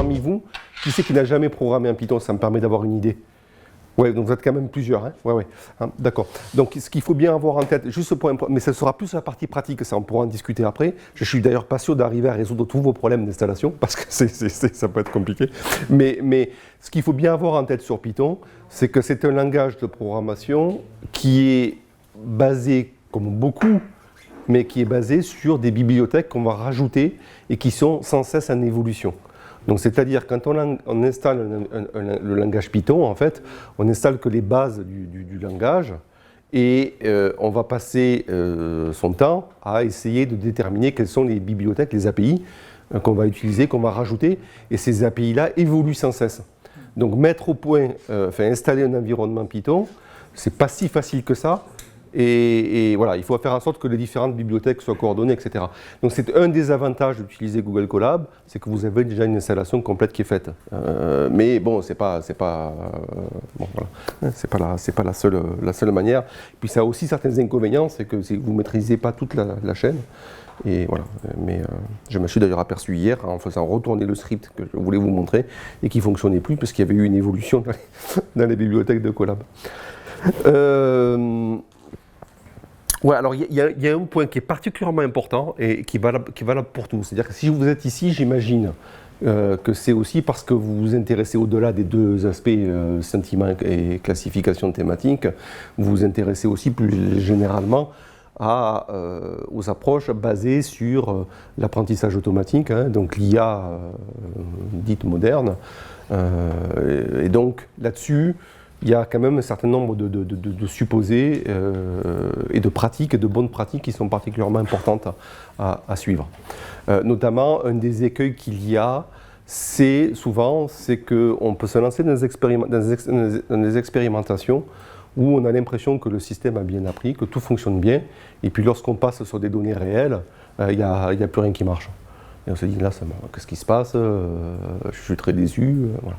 parmi vous, qui c'est qui n'a jamais programmé un Python? Ça me permet d'avoir une idée. Ouais, donc vous êtes quand même plusieurs, hein? Ouais, hein, d'accord. Donc ce qu'il faut bien avoir en tête, juste ce point, mais ce sera plus la partie pratique, ça on pourra en discuter après. Je suis d'ailleurs pas sûr d'arriver à résoudre tous vos problèmes d'installation, parce que ça peut être compliqué. Mais ce qu'il faut bien avoir en tête sur Python, c'est que c'est un langage de programmation qui est basé, comme beaucoup, mais qui est basé sur des bibliothèques qu'on va rajouter et qui sont sans cesse en évolution. Donc, c'est-à-dire, quand on installe le langage Python, en fait, on n'installe que les bases du langage et on va passer son temps à essayer de déterminer quelles sont les bibliothèques, les API qu'on va utiliser, qu'on va rajouter, et ces API-là évoluent sans cesse. Donc, mettre au point, installer un environnement Python, c'est pas si facile que ça. Et voilà, il faut faire en sorte que les différentes bibliothèques soient coordonnées, etc. Donc c'est un des avantages d'utiliser Google Colab, c'est que vous avez déjà une installation complète qui est faite. Mais bon, c'est pas la seule manière. Puis ça a aussi certains inconvénients, c'est que vous ne maîtrisez pas toute la chaîne. Et voilà. Mais je me suis d'ailleurs aperçu hier en faisant retourner le script que je voulais vous montrer et qui ne fonctionnait plus parce qu'il y avait eu une évolution dans les bibliothèques de Colab. Ouais, alors il y a un point qui est particulièrement important et qui est valable pour tous. C'est-à-dire que si vous êtes ici, j'imagine que c'est aussi parce que vous vous intéressez au-delà des deux aspects sentiment et classification thématique, vous vous intéressez aussi plus généralement aux approches basées sur l'apprentissage automatique, hein, donc l'IA dite moderne. Et donc là-dessus, il y a quand même un certain nombre de supposés et de pratiques, de bonnes pratiques qui sont particulièrement importantes à suivre. Notamment, un des écueils qu'il y a, c'est qu'on peut se lancer dans des expérimentations où on a l'impression que le système a bien appris, que tout fonctionne bien, et puis lorsqu'on passe sur des données réelles, il n'y a plus rien qui marche. Et on se dit, là, qu'est-ce qui se passe? Je suis très déçu. Voilà.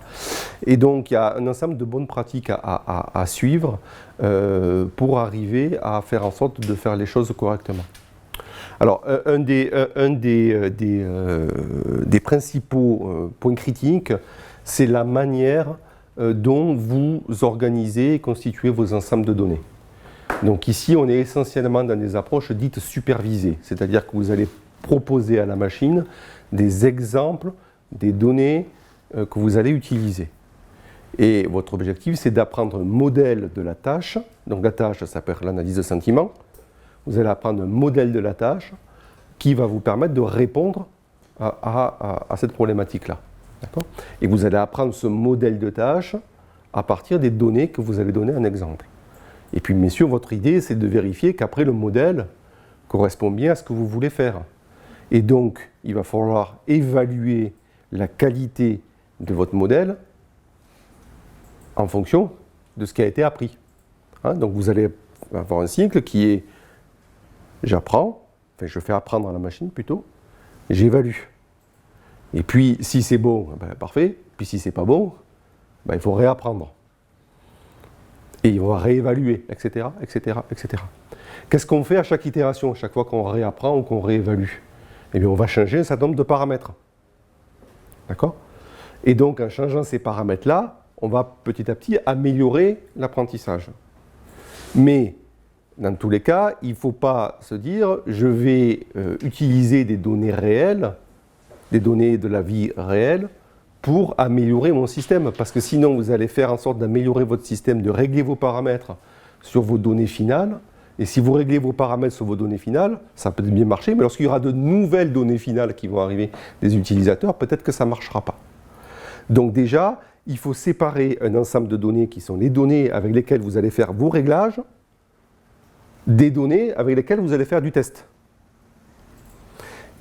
Et donc, il y a un ensemble de bonnes pratiques à suivre pour arriver à faire en sorte de faire les choses correctement. Alors, un des principaux points critiques, c'est la manière dont vous organisez et constituez vos ensembles de données. Donc ici, on est essentiellement dans des approches dites supervisées, c'est-à-dire que vous allez proposer à la machine des exemples, des données que vous allez utiliser. Et votre objectif, c'est d'apprendre un modèle de la tâche. Donc la tâche, ça s'appelle l'analyse de sentiments. Vous allez apprendre un modèle de la tâche qui va vous permettre de répondre à cette problématique-là. D'accord ? Et vous allez apprendre ce modèle de tâche à partir des données que vous allez donner en exemple. Et puis, bien sûr, votre idée, c'est de vérifier qu'après, le modèle correspond bien à ce que vous voulez faire. Et donc, il va falloir évaluer la qualité de votre modèle en fonction de ce qui a été appris. Hein, donc, vous allez avoir un cycle qui est j'apprends, je fais apprendre à la machine plutôt, j'évalue. Et puis, si c'est bon, ben, parfait. Puis, si c'est pas bon, ben, il faut réapprendre. Et il va réévaluer, etc., etc., etc. Qu'est-ce qu'on fait à chaque itération, chaque fois qu'on réapprend ou qu'on réévalue? Eh bien, on va changer un certain nombre de paramètres. D'accord? Et donc, en changeant ces paramètres-là, on va petit à petit améliorer l'apprentissage. Mais, dans tous les cas, il ne faut pas se dire je vais utiliser des données réelles, des données de la vie réelle, pour améliorer mon système. Parce que sinon, vous allez faire en sorte d'améliorer votre système, de régler vos paramètres sur vos données finales. Et si vous réglez vos paramètres sur vos données finales, ça peut bien marcher, mais lorsqu'il y aura de nouvelles données finales qui vont arriver des utilisateurs, peut-être que ça ne marchera pas. Donc déjà, il faut séparer un ensemble de données qui sont les données avec lesquelles vous allez faire vos réglages, des données avec lesquelles vous allez faire du test.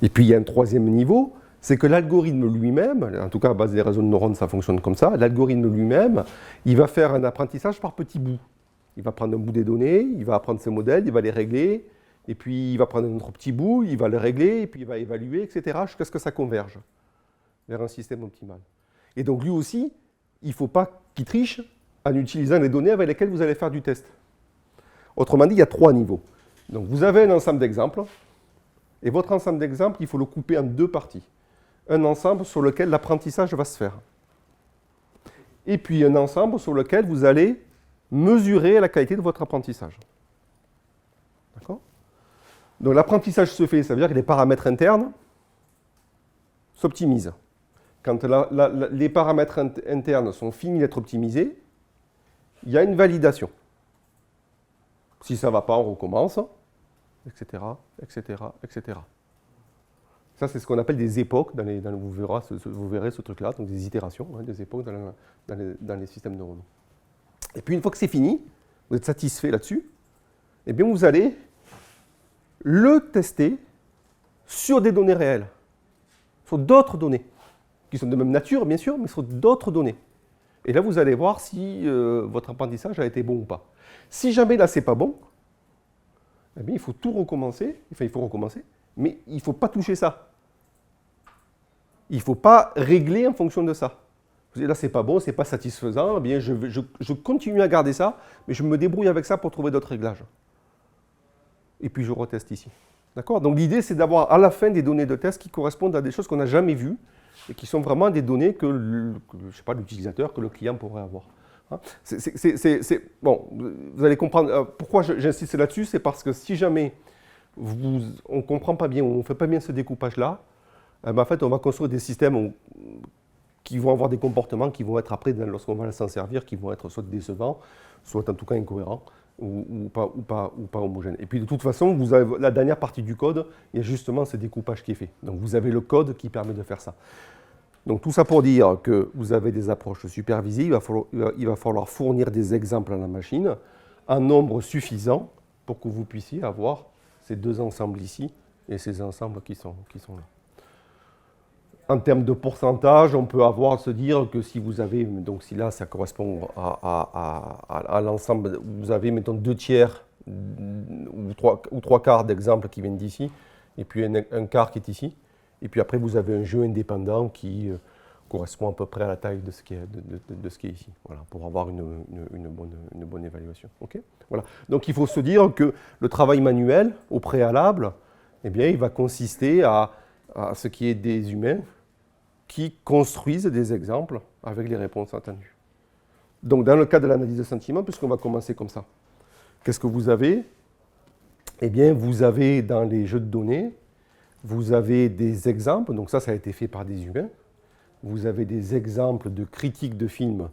Et puis il y a un troisième niveau, c'est que l'algorithme lui-même, en tout cas à base des réseaux de neurones ça fonctionne comme ça, l'algorithme lui-même, il va faire un apprentissage par petits bouts. Il va prendre un bout des données, il va apprendre ses modèles, il va les régler, et puis il va prendre un autre petit bout, il va le régler, et puis il va évaluer, etc., jusqu'à ce que ça converge vers un système optimal. Et donc lui aussi, il ne faut pas qu'il triche en utilisant les données avec lesquelles vous allez faire du test. Autrement dit, il y a 3 niveaux. Donc vous avez un ensemble d'exemples, et votre ensemble d'exemples, il faut le couper en 2 parties. un ensemble sur lequel l'apprentissage va se faire. Et puis un ensemble sur lequel vous allez mesurer la qualité de votre apprentissage. D'accord? Donc l'apprentissage se fait, ça veut dire que les paramètres internes s'optimisent. Quand les paramètres internes sont finis d'être optimisés, il y a une validation. Si ça ne va pas, on recommence, etc., etc., etc. Ça, c'est ce qu'on appelle des époques, vous verrez ce truc-là, donc des itérations, hein, des époques dans les systèmes neuronaux. Et puis une fois que c'est fini, vous êtes satisfait là-dessus, eh bien vous allez le tester sur des données réelles, sur d'autres données, qui sont de même nature, bien sûr, mais sur d'autres données. Et là, vous allez voir si votre apprentissage a été bon ou pas. Si jamais là, c'est pas bon, eh bien, il faut tout recommencer, enfin, il faut recommencer, mais il ne faut pas toucher ça. Il ne faut pas régler en fonction de ça. Vous dites, là, c'est pas bon, c'est pas satisfaisant, eh bien, je continue à garder ça, mais je me débrouille avec ça pour trouver d'autres réglages. Et puis, je reteste ici. D'accord? Donc, l'idée, c'est d'avoir à la fin des données de test qui correspondent à des choses qu'on n'a jamais vues et qui sont vraiment des données que je sais pas, l'utilisateur, que le client pourrait avoir. Hein? Bon, vous allez comprendre. Pourquoi j'insiste là-dessus, c'est parce que si jamais on ne comprend pas bien ou on ne fait pas bien ce découpage-là, en fait, on va construire des systèmes qui vont avoir des comportements qui vont être après, lorsqu'on va s'en servir, qui vont être soit décevants, soit en tout cas incohérents, ou pas homogènes. Et puis de toute façon, vous avez la dernière partie du code, il y a justement ce découpage qui est fait. Donc vous avez le code qui permet de faire ça. Donc tout ça pour dire que vous avez des approches supervisées, il va falloir fournir des exemples à la machine, un nombre suffisant pour que vous puissiez avoir ces deux ensembles ici et ces ensembles qui sont là. En termes de pourcentage, on peut se dire que si vous avez, donc si là ça correspond à l'ensemble, vous avez mettons 2/3 ou 3/4 d'exemples qui viennent d'ici, et puis un quart qui est ici, et puis après vous avez un jeu indépendant qui correspond à peu près à la taille de ce qui est ici, voilà, pour avoir une bonne évaluation. Okay, voilà. Donc il faut se dire que le travail manuel, au préalable, eh bien, il va consister à ce qui est des humains qui construisent des exemples avec les réponses attendues. Donc, dans le cas de l'analyse de sentiment, puisqu'on va commencer comme ça, qu'est-ce que vous avez? Eh bien, vous avez dans les jeux de données, vous avez des exemples, donc ça a été fait par des humains, vous avez des exemples de critiques de films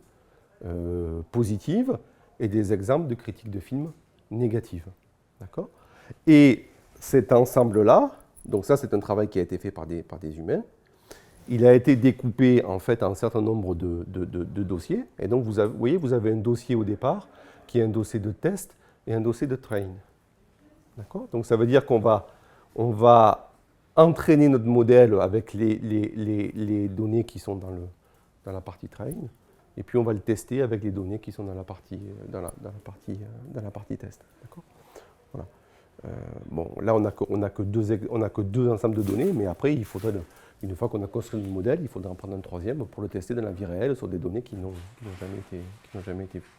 positives et des exemples de critiques de films négatives. D'accord? Et cet ensemble-là, donc ça c'est un travail qui a été fait par des humains, il a été découpé en fait en un certain nombre de dossiers. Et donc, vous voyez, vous avez un dossier au départ qui est un dossier de test et un dossier de train. D'accord? Donc, ça veut dire qu'on va entraîner notre modèle avec les données qui sont dans la partie train. Et puis, on va le tester avec les données qui sont dans la partie test. D'accord? Voilà. Bon, là, on n'a que deux ensembles de données, mais après, il faudrait... Une fois qu'on a construit le modèle, il faudra en prendre un troisième pour le tester dans la vie réelle sur des données qui n'ont jamais été vues.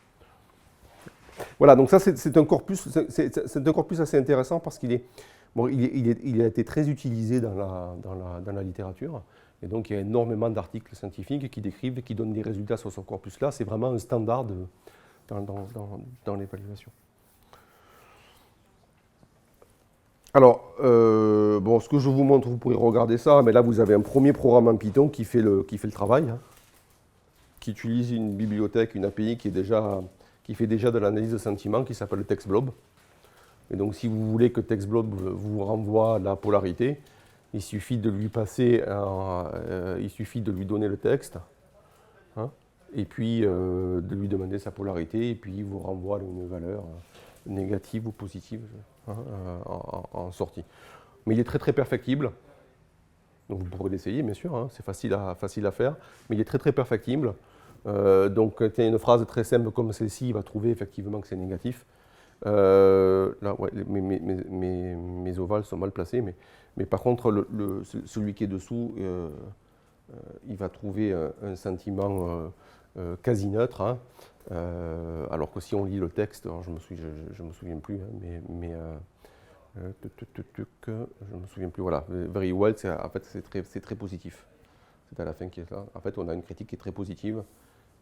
Voilà, donc ça c'est un corpus assez intéressant parce qu'il a été très utilisé dans la littérature. Et donc il y a énormément d'articles scientifiques qui décrivent et qui donnent des résultats sur ce corpus-là. C'est vraiment un standard dans l'évaluation. Alors, bon, ce que je vous montre, vous pourrez regarder ça, mais là vous avez un premier programme en Python qui fait le travail, hein, qui utilise une bibliothèque, une API qui fait déjà de l'analyse de sentiments, qui s'appelle TextBlob. Et donc si vous voulez que TextBlob vous renvoie la polarité, il suffit de lui donner le texte, hein, et puis de lui demander sa polarité, et puis il vous renvoie une valeur négative ou positive, hein, en sortie. Mais il est très très perfectible, donc vous pourrez l'essayer bien sûr, hein, c'est facile à faire, mais il est très très perfectible. Donc quand il y a une phrase très simple comme celle-ci, il va trouver effectivement que c'est négatif. Là, ouais, mes ovales sont mal placés, mais par contre celui qui est dessous, il va trouver un sentiment quasi neutre, hein, alors que si on lit le texte, je me souviens plus, hein, je me souviens plus, voilà, very well, en fait c'est très positif. à la fin qui est là. En fait, on a une critique qui est très positive,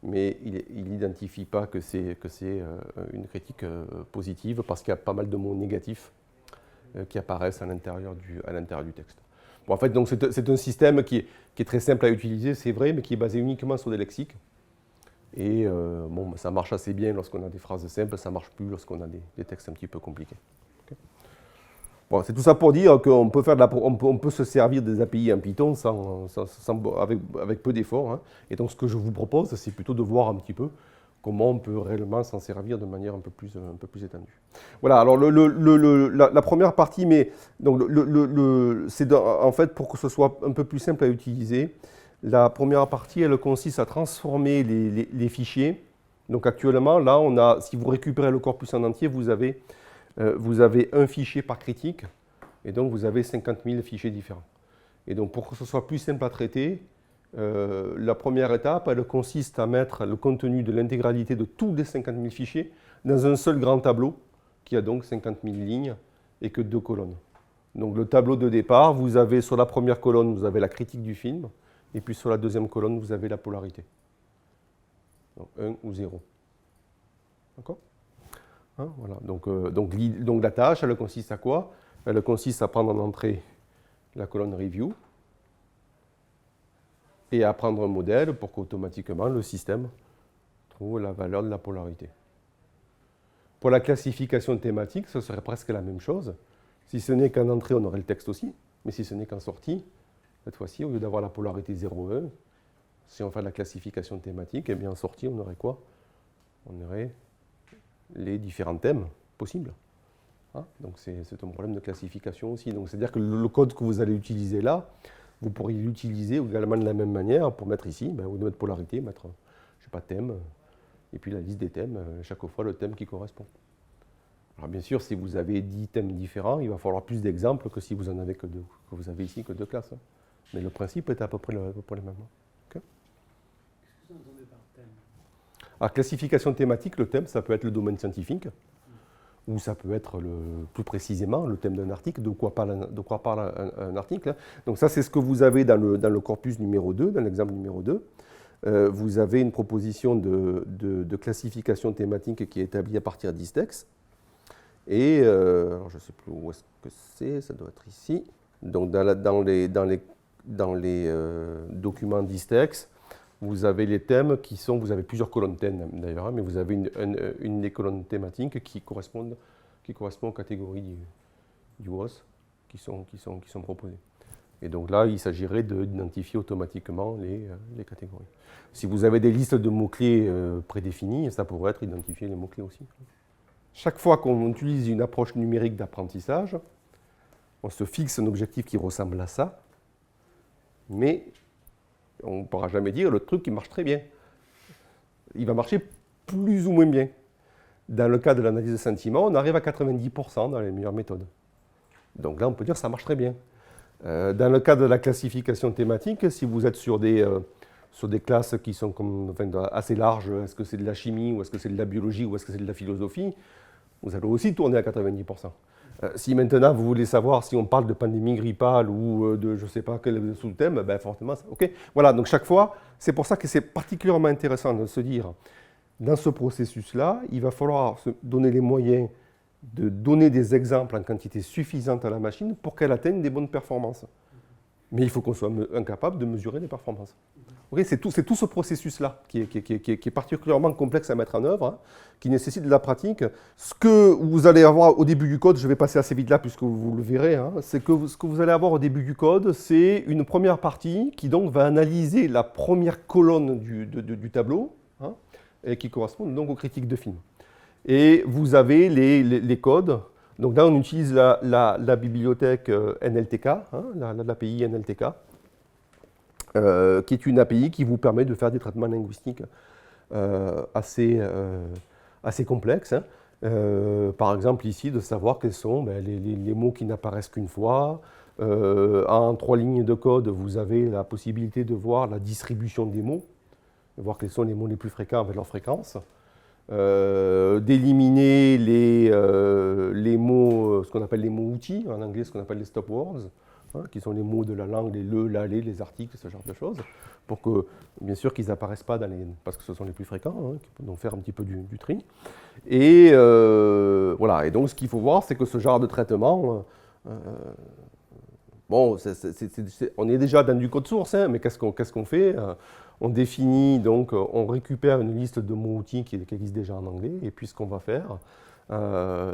mais il n'identifie pas que c'est une critique positive parce qu'il y a pas mal de mots négatifs qui apparaissent à l'intérieur du texte. Bon, en fait, donc c'est un système qui est très simple à utiliser, c'est vrai, mais qui est basé uniquement sur des lexiques. Et bon, ça marche assez bien lorsqu'on a des phrases simples, ça ne marche plus lorsqu'on a des textes un petit peu compliqués. Okay. Bon, c'est tout ça pour dire qu'on peut, on peut se servir des API en Python avec peu d'efforts. Hein. Et donc ce que je vous propose, c'est plutôt de voir un petit peu comment on peut réellement s'en servir de manière un peu plus étendue. Voilà, alors la première partie, mais c'est en fait pour que ce soit un peu plus simple à utiliser. La première partie, elle consiste à transformer les fichiers. Donc actuellement, là, si vous récupérez le corpus en entier, vous avez un fichier par critique, et donc vous avez 50 000 fichiers différents. Et donc pour que ce soit plus simple à traiter, la première étape, elle consiste à mettre le contenu de l'intégralité de tous les 50 000 fichiers dans un seul grand tableau, qui a donc 50 000 lignes et que 2 colonnes. Donc le tableau de départ, vous avez sur la première colonne, vous avez la critique du film, et puis sur la deuxième colonne, vous avez la polarité. Donc 1 ou 0. D'accord ? Hein, voilà. Donc la tâche, elle consiste à quoi? Elle consiste à prendre en entrée la colonne review et à prendre un modèle pour qu'automatiquement le système trouve la valeur de la polarité. Pour la classification thématique, ce serait presque la même chose. Si ce n'est qu'en entrée, on aurait le texte aussi, mais si ce n'est qu'en sortie, cette fois-ci, au lieu d'avoir la polarité 0,1, si on fait de la classification thématique, eh bien en sortie, on aurait quoi? On aurait les différents thèmes possibles. Hein, donc c'est un problème de classification aussi. Donc c'est-à-dire que le code que vous allez utiliser là, vous pourriez l'utiliser également de la même manière pour mettre ici, au lieu de mettre polarité, mettre, je sais pas, thème, et puis la liste des thèmes, chaque fois le thème qui correspond. Alors bien sûr, si vous avez 10 thèmes différents, il va falloir plus d'exemples que si vous en avez que 2, que vous avez ici que 2 classes. Hein. Mais le principe est à peu près le même. Okay. Qu'est-ce que vous entendez par thème? Alors, classification thématique, le thème, ça peut être le domaine scientifique, ou ça peut être plus précisément le thème d'un article, de quoi parle un article. Hein. Donc ça, c'est ce que vous avez dans le corpus numéro 2, dans l'exemple numéro 2. Vous avez une proposition de classification thématique qui est établie à partir d'Istex. Et alors je ne sais plus où est-ce que c'est, ça doit être ici. Donc dans les documents d'Istex, vous avez les thèmes qui sont, vous avez plusieurs colonnes thèmes d'ailleurs, mais vous avez une des colonnes thématiques qui correspond aux catégories du WOS qui sont proposées. Et donc là, il s'agirait d'identifier automatiquement les catégories. Si vous avez des listes de mots-clés prédéfinies, ça pourrait être identifier les mots-clés aussi. Chaque fois qu'on utilise une approche numérique d'apprentissage, on se fixe un objectif qui ressemble à ça, mais on ne pourra jamais dire le truc qui marche très bien. Il va marcher plus ou moins bien. Dans le cas de l'analyse de sentiments, on arrive à 90% dans les meilleures méthodes. Donc là, on peut dire que ça marche très bien. Dans le cas de la classification thématique, si vous êtes sur des classes qui sont assez larges, est-ce que c'est de la chimie, ou est-ce que c'est de la biologie, ou est-ce que c'est de la philosophie, vous allez aussi tourner à 90%. Si maintenant vous voulez savoir si on parle de pandémie grippale ou de je ne sais pas quel sous-thème, forcément, ok. Voilà, donc chaque fois, c'est pour ça que c'est particulièrement intéressant de se dire, dans ce processus-là, il va falloir se donner les moyens de donner des exemples en quantité suffisante à la machine pour qu'elle atteigne des bonnes performances. Mais il faut qu'on soit incapable de mesurer les performances. Okay, c'est tout ce processus-là qui est particulièrement complexe à mettre en œuvre, hein, qui nécessite de la pratique. Ce que vous allez avoir au début du code, je vais passer assez vite là puisque vous le verrez, hein, c'est que ce que vous allez avoir au début du code, c'est une première partie qui donc va analyser la première colonne du tableau, hein, et qui correspond donc aux critiques de film. Et vous avez les codes. Donc là, on utilise la bibliothèque NLTK, hein, l'API NLTK, qui est une API qui vous permet de faire des traitements linguistiques assez complexes. Hein. Par exemple, ici, de savoir quels sont les mots qui n'apparaissent qu'une fois. En 3 lignes de code, vous avez la possibilité de voir la distribution des mots, de voir quels sont les mots les plus fréquents avec leur fréquence. D'éliminer les mots, ce qu'on appelle les mots outils, en anglais ce qu'on appelle les stop words, hein, qui sont les mots de la langue, les le, la, les articles, ce genre de choses, pour que, bien sûr, qu'ils n'apparaissent pas dans les... parce que ce sont les plus fréquents, hein, qui peuvent donc faire un petit peu du tri. Et voilà, et donc ce qu'il faut voir, c'est que ce genre de traitement, bon, on est déjà dans du code source, hein, mais qu'est-ce qu'on fait? On définit, donc, on récupère une liste de mots-outils qui existe déjà en anglais, et puis ce qu'on va faire,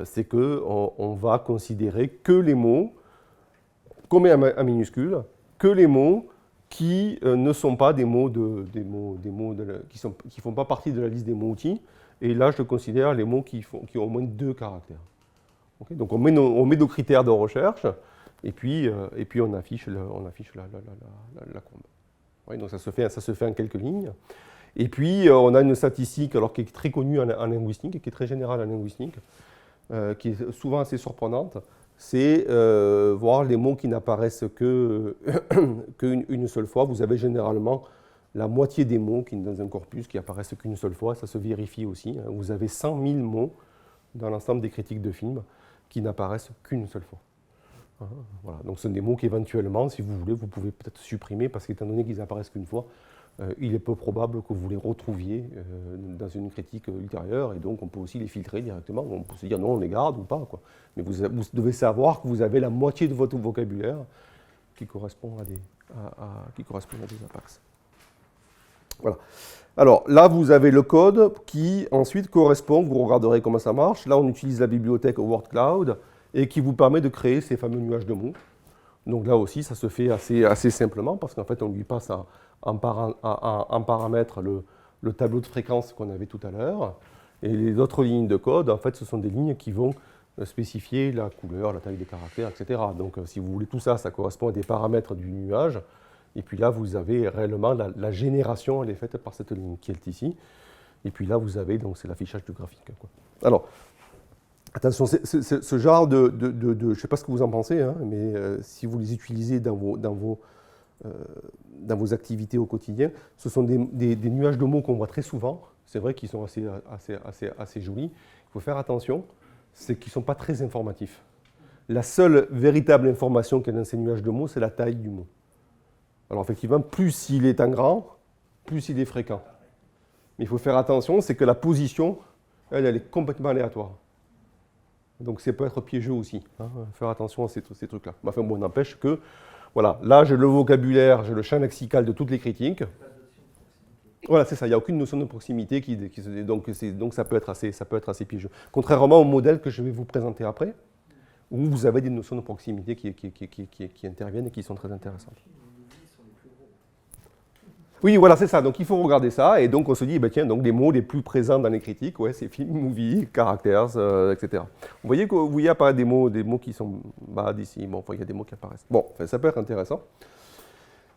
c'est qu'on va considérer que les mots, qu'on met en minuscule, que les mots qui ne sont pas des mots, qui ne font pas partie de la liste des mots-outils, et là, je considère les mots qui ont au moins 2 caractères. Okay, donc, on met nos critères de recherche, et puis on affiche la courbe. Oui, donc ça se fait en quelques lignes. Et puis, on a une statistique alors, qui est très connue en linguistique, qui est très générale en linguistique, qui est souvent assez surprenante. C'est voir les mots qui n'apparaissent qu'une seule fois. Vous avez généralement la moitié des mots qui, dans un corpus qui apparaissent qu'une seule fois. Ça se vérifie aussi. Hein. Vous avez 100 000 mots dans l'ensemble des critiques de films qui n'apparaissent qu'une seule fois. Voilà. Donc, ce sont des mots qu'éventuellement, si vous voulez, vous pouvez peut-être supprimer parce qu'étant donné qu'ils apparaissent qu'une fois, il est peu probable que vous les retrouviez dans une critique ultérieure et donc on peut aussi les filtrer directement. On peut se dire non, on les garde ou pas, quoi. Mais vous devez savoir que vous avez la moitié de votre vocabulaire qui correspond à des apax. Voilà. Alors là, vous avez le code qui ensuite correspond, vous regarderez comment ça marche. Là, on utilise la bibliothèque Word Cloud et qui vous permet de créer ces fameux nuages de mots. Donc là aussi, ça se fait assez simplement parce qu'en fait, on lui passe en paramètre le tableau de fréquence qu'on avait tout à l'heure. Et les autres lignes de code, en fait, ce sont des lignes qui vont spécifier la couleur, la taille des caractères, etc. Donc si vous voulez tout ça, ça correspond à des paramètres du nuage. Et puis là, vous avez réellement la génération, elle est faite par cette ligne qui est ici. Et puis là, vous avez, donc c'est l'affichage du graphique, quoi. Alors, attention, ce genre je ne sais pas ce que vous en pensez, hein, mais si vous les utilisez dans vos activités au quotidien, ce sont des nuages de mots qu'on voit très souvent. C'est vrai qu'ils sont assez jolis. Il faut faire attention, c'est qu'ils ne sont pas très informatifs. La seule véritable information qu'il y a dans ces nuages de mots, c'est la taille du mot. Alors effectivement, plus il est en grand, plus il est fréquent. Mais il faut faire attention, c'est que la position, elle est complètement aléatoire. Donc ça peut être piégeux aussi. Hein, faire attention à ces trucs-là. Enfin bon, n'empêche que, voilà, là j'ai le vocabulaire, j'ai le champ lexical de toutes les critiques. Voilà, c'est ça, il n'y a aucune notion de proximité, donc ça peut être assez piégeux. Contrairement au modèle que je vais vous présenter après, où vous avez des notions de proximité qui interviennent et qui sont très intéressantes. Oui, voilà, c'est ça. Donc, il faut regarder ça. Et donc, on se dit, ben, tiens, donc, les mots les plus présents dans les critiques, ouais, c'est film, movie, characters, etc. Vous voyez que vous voyez apparaître des mots qui sont bas d'ici. Bon, il y a des mots qui apparaissent. Bon, enfin, ça peut être intéressant.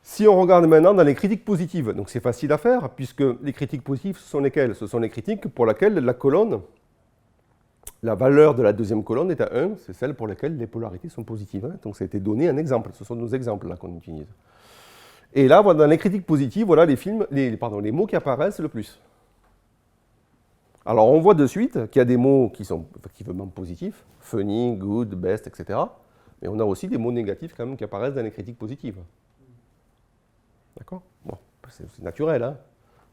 Si on regarde maintenant dans les critiques positives, donc c'est facile à faire, puisque les critiques positives, ce sont lesquelles? Ce sont les critiques pour lesquelles la colonne, la valeur de la deuxième colonne est à 1, c'est celle pour laquelle les polarités sont positives. Hein. Donc, ça a été donné un exemple. Ce sont nos exemples là qu'on utilise. Et là, dans les critiques positives, voilà les mots qui apparaissent le plus. Alors, on voit de suite qu'il y a des mots qui sont effectivement positifs, funny, good, best, etc. Mais on a aussi des mots négatifs quand même qui apparaissent dans les critiques positives. D'accord? Bon, c'est naturel, hein?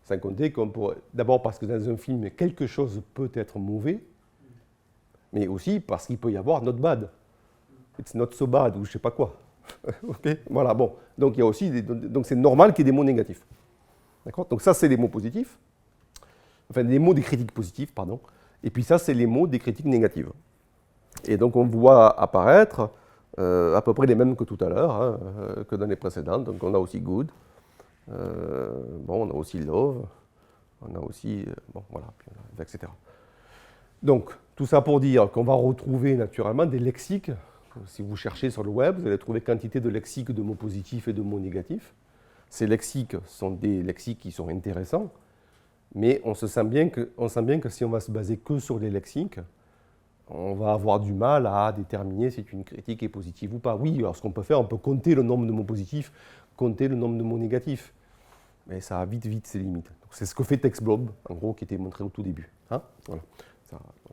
Sans compter qu'on pourrait... D'abord parce que dans un film, quelque chose peut être mauvais, mais aussi parce qu'il peut y avoir not bad. It's not so bad, ou je ne sais pas quoi. Okay, voilà, bon. Donc, il y a aussi donc c'est normal qu'il y ait des mots négatifs. D'accord? Donc, ça, c'est les mots positifs. Enfin, les mots des critiques positives, pardon. Et puis, ça, c'est les mots des critiques négatives. Et donc, on voit apparaître à peu près les mêmes que tout à l'heure, hein, que dans les précédentes. Donc, on a aussi good. Bon, on a aussi love. On a aussi... bon, voilà, etc. Donc, tout ça pour dire qu'on va retrouver naturellement des lexiques. Si vous cherchez sur le web, vous allez trouver quantité de lexiques de mots positifs et de mots négatifs. Ces lexiques sont des lexiques qui sont intéressants, mais on sent bien que si on va se baser que sur les lexiques, on va avoir du mal à déterminer si une critique est positive ou pas. Oui, alors ce qu'on peut faire, on peut compter le nombre de mots positifs, compter le nombre de mots négatifs, mais ça a vite ses limites. C'est ce que fait TextBlob, en gros, qui était montré au tout début. Hein, voilà.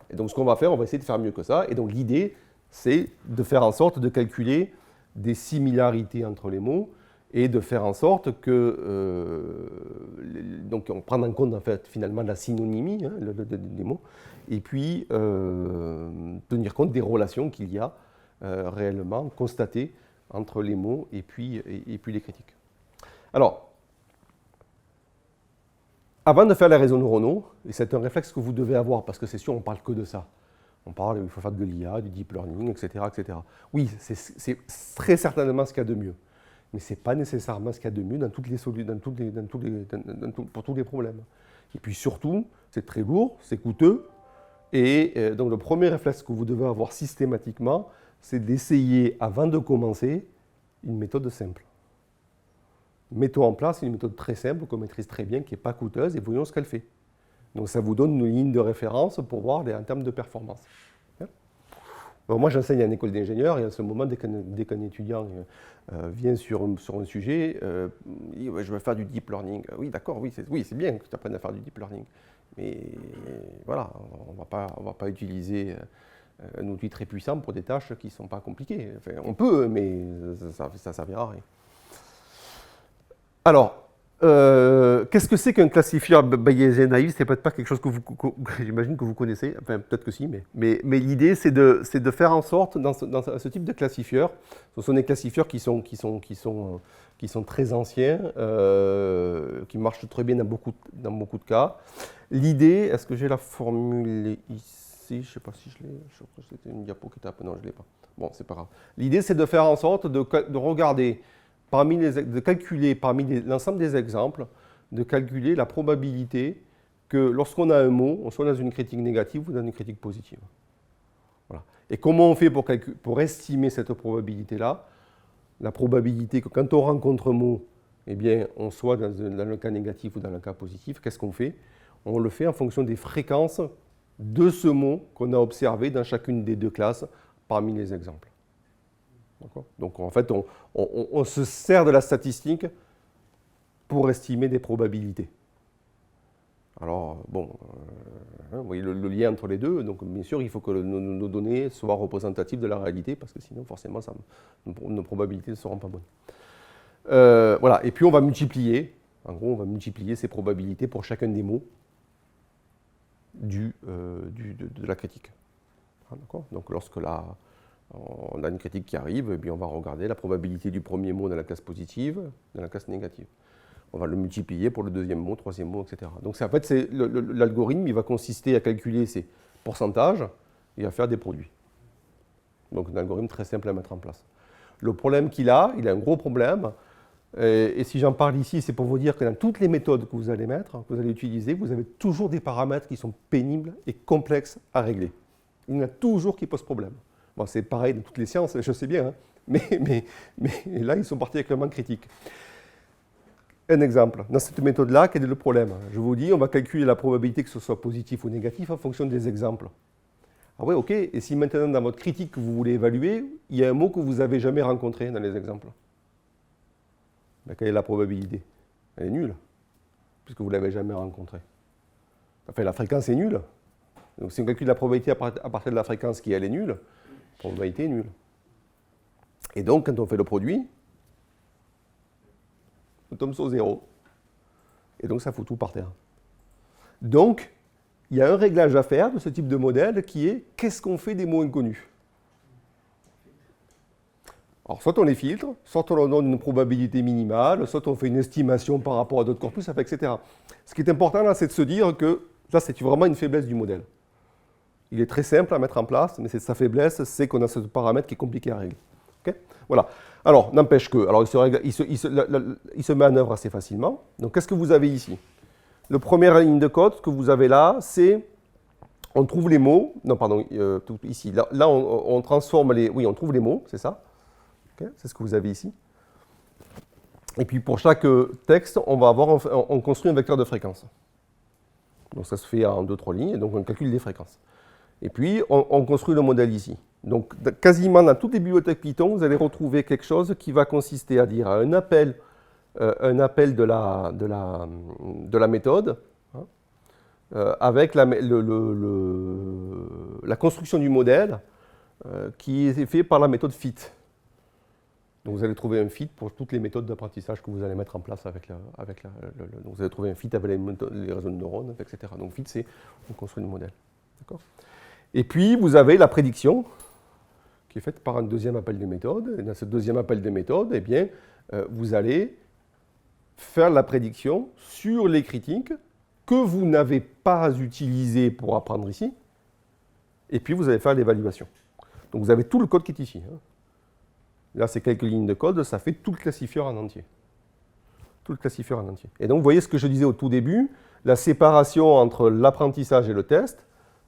Et donc ce qu'on va faire, on va essayer de faire mieux que ça. Et donc l'idée, c'est de faire en sorte de calculer des similarités entre les mots et de faire en sorte que, donc on prend en compte en fait finalement la synonymie hein, des mots, et puis tenir compte des relations qu'il y a réellement constatées entre les mots et puis les critiques. Alors, avant de faire les réseaux neuronaux, et c'est un réflexe que vous devez avoir, parce que c'est sûr, on ne parle que de ça. On parle, il faut faire de l'IA, du deep learning, etc. etc. Oui, c'est très certainement ce qu'il y a de mieux. Mais ce n'est pas nécessairement ce qu'il y a de mieux dans toutes les pour tous les problèmes. Et puis surtout, c'est très lourd, c'est coûteux. Et donc le premier réflexe que vous devez avoir systématiquement, c'est d'essayer, avant de commencer, une méthode simple. Mettons en place une méthode très simple qu'on maîtrise très bien, qui n'est pas coûteuse, et voyons ce qu'elle fait. Donc ça vous donne une ligne de référence pour voir en termes de performance. Alors moi j'enseigne à une école d'ingénieurs, et à ce moment, dès qu'un étudiant vient sur un sujet, il dit ouais, je veux faire du deep learning. Oui d'accord, oui c'est bien que tu apprennes à faire du deep learning. Mais voilà, on ne va pas utiliser un outil très puissant pour des tâches qui ne sont pas compliquées. Enfin, on peut, mais ça ne servira à rien. Alors, qu'est-ce que c'est qu'un classifieur bayésien naïf? C'est peut-être pas quelque chose que j'imagine que vous connaissez, enfin peut-être que si, mais l'idée c'est de faire en sorte, dans ce type de classifieur, ce sont des classifieurs qui sont très anciens, qui marchent très bien dans beaucoup de cas. L'idée, est-ce que j'ai la formule ici? Je ne sais pas si je l'ai, je crois que c'était une diapo qui était après, non je ne l'ai pas. Bon, c'est pas grave. L'idée c'est de faire en sorte de regarder, de calculer parmi l'ensemble des exemples, de calculer la probabilité que lorsqu'on a un mot, on soit dans une critique négative ou dans une critique positive. Voilà. Et comment on fait pour estimer cette probabilité-là? La probabilité que quand on rencontre un mot, eh bien, on soit dans le cas négatif ou dans le cas positif, qu'est-ce qu'on fait? On le fait en fonction des fréquences de ce mot qu'on a observé dans chacune des deux classes parmi les exemples. Donc en fait, on se sert de la statistique pour estimer des probabilités. Alors, bon, vous voyez le lien entre les deux, donc bien sûr, il faut que nos données soient représentatives de la réalité, parce que sinon, forcément, nos probabilités ne seront pas bonnes. Voilà, et puis on va multiplier, en gros, on va multiplier ces probabilités pour chacun des mots de la critique. D'accord ? Donc lorsque on a une critique qui arrive, et bien on va regarder la probabilité du premier mot dans la classe positive, dans la classe négative. On va le multiplier pour le deuxième mot, troisième mot, etc. Donc en fait, l'algorithme, il va consister à calculer ces pourcentages et à faire des produits. Donc un algorithme très simple à mettre en place. Le problème qu'il a, il a un gros problème, et si j'en parle ici, c'est pour vous dire que dans toutes les méthodes que vous allez mettre, que vous allez utiliser, vous avez toujours des paramètres qui sont pénibles et complexes à régler. Il y en a toujours qui posent problème. Bon, c'est pareil dans toutes les sciences, je sais bien, hein, mais là, ils sont particulièrement critiques. Un exemple, dans cette méthode-là, quel est le problème? Je vous dis, on va calculer la probabilité que ce soit positif ou négatif en fonction des exemples. Ah ouais, ok, et si maintenant dans votre critique que vous voulez évaluer, il y a un mot que vous n'avez jamais rencontré dans les exemples, ben, quelle est la probabilité? Elle est nulle, puisque vous ne l'avez jamais rencontré. Enfin, la fréquence est nulle. Donc si on calcule la probabilité à partir de la fréquence qui elle est nulle, la probabilité est nulle. Et donc, quand on fait le produit, on tombe sur 0. Et donc, ça fout tout par terre. Donc, il y a un réglage à faire de ce type de modèle qui est qu'est-ce qu'on fait des mots inconnus? Alors, soit on les filtre, soit on leur donne une probabilité minimale, soit on fait une estimation par rapport à d'autres corpus, etc. Ce qui est important là, c'est de se dire que là, c'est vraiment une faiblesse du modèle. Il est très simple à mettre en place, mais sa faiblesse, c'est qu'on a ce paramètre qui est compliqué à régler. Okay, voilà. Alors, n'empêche que, alors il se met en œuvre assez facilement. Donc, qu'est-ce que vous avez ici? La première ligne de code, ce que vous avez là, c'est, on trouve les mots, non, pardon, ici, là on transforme les, oui, on trouve les mots, c'est ça. Okay, c'est ce que vous avez ici. Et puis, pour chaque texte, on construit un vecteur de fréquence. Donc, ça se fait en 2-3 lignes, et donc on calcule les fréquences. Et puis, on construit le modèle ici. Donc, quasiment dans toutes les bibliothèques Python, vous allez retrouver quelque chose qui va consister à dire un appel de la méthode, hein, avec la construction du modèle qui est fait par la méthode fit. Donc vous allez trouver un fit pour toutes les méthodes d'apprentissage que vous allez mettre en place avec donc vous allez trouver un fit avec les réseaux de neurones, etc. Donc fit, c'est on construit le modèle. D'accord ? Et puis vous avez la prédiction qui est faite par un deuxième appel de méthode. Et dans ce deuxième appel de méthode, eh bien, vous allez faire la prédiction sur les critiques que vous n'avez pas utilisées pour apprendre ici. Et puis vous allez faire l'évaluation. Donc vous avez tout le code qui est ici. Là, c'est quelques lignes de code, ça fait tout le classifieur en entier. Tout le classifieur en entier. Et donc, vous voyez ce que je disais au tout début, la séparation entre l'apprentissage et le test,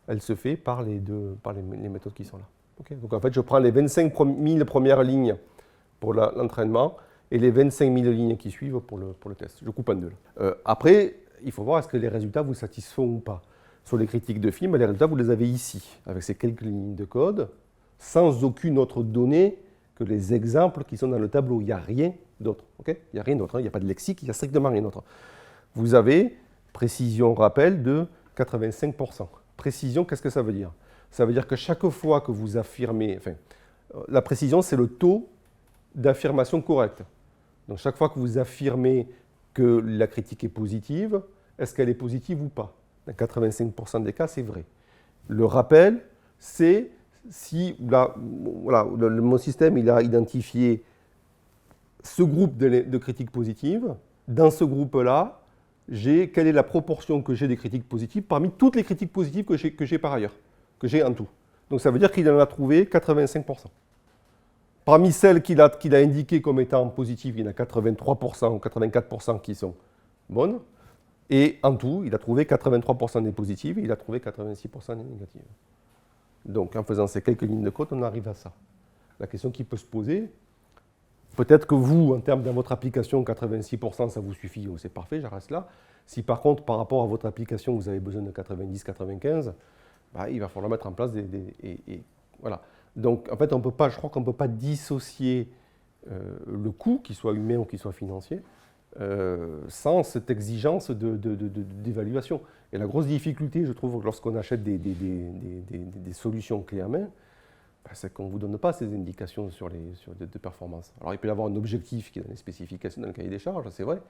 elle se fait par les méthodes qui sont là. Okay, donc, en fait, je prends les 25 000 premières lignes pour l'entraînement et les 25 000 lignes qui suivent pour le test. Je coupe en deux. Après, il faut voir est-ce que les résultats vous satisfont ou pas. Sur les critiques de films, les résultats, vous les avez ici, avec ces quelques lignes de code, sans aucune autre donnée que les exemples qui sont dans le tableau. Il n'y a rien d'autre. Okay, il n'y a rien d'autre. Il n'y a pas de lexique, il n'y a strictement rien d'autre. Vous avez précision rappel de 85%. Précision, qu'est-ce que ça veut dire? Ça veut dire que chaque fois que vous affirmez... Enfin, la précision, c'est le taux d'affirmation correcte. Donc chaque fois que vous affirmez que la critique est positive, est-ce qu'elle est positive ou pas? Dans 85% des cas, c'est vrai. Le rappel, c'est si mon système il a identifié ce groupe de critiques positives. Dans ce groupe-là, quelle est la proportion que j'ai des critiques positives parmi toutes les critiques positives que j'ai par ailleurs, que j'ai en tout. Donc ça veut dire qu'il en a trouvé 85%. Parmi celles qu'il a indiquées comme étant positives, il y en a 83% ou 84% qui sont bonnes. Et en tout, il a trouvé 83% des positives et il a trouvé 86% des négatives. Donc en faisant ces quelques lignes de code, on arrive à ça. La question qui peut se poser, peut-être que vous, en termes de votre application, 86% ça vous suffit, c'est parfait, je reste là. Si par contre, par rapport à votre application, vous avez besoin de 90-95, il va falloir mettre en place voilà. Donc en fait, je crois qu'on ne peut pas dissocier le coût, qu'il soit humain ou qu'il soit financier, sans cette exigence d'évaluation. Et la grosse difficulté, je trouve, lorsqu'on achète des solutions clés en main, c'est qu'on ne vous donne pas ces indications de performance. Alors il peut y avoir un objectif qui est dans les spécifications, dans le cahier des charges, c'est vrai,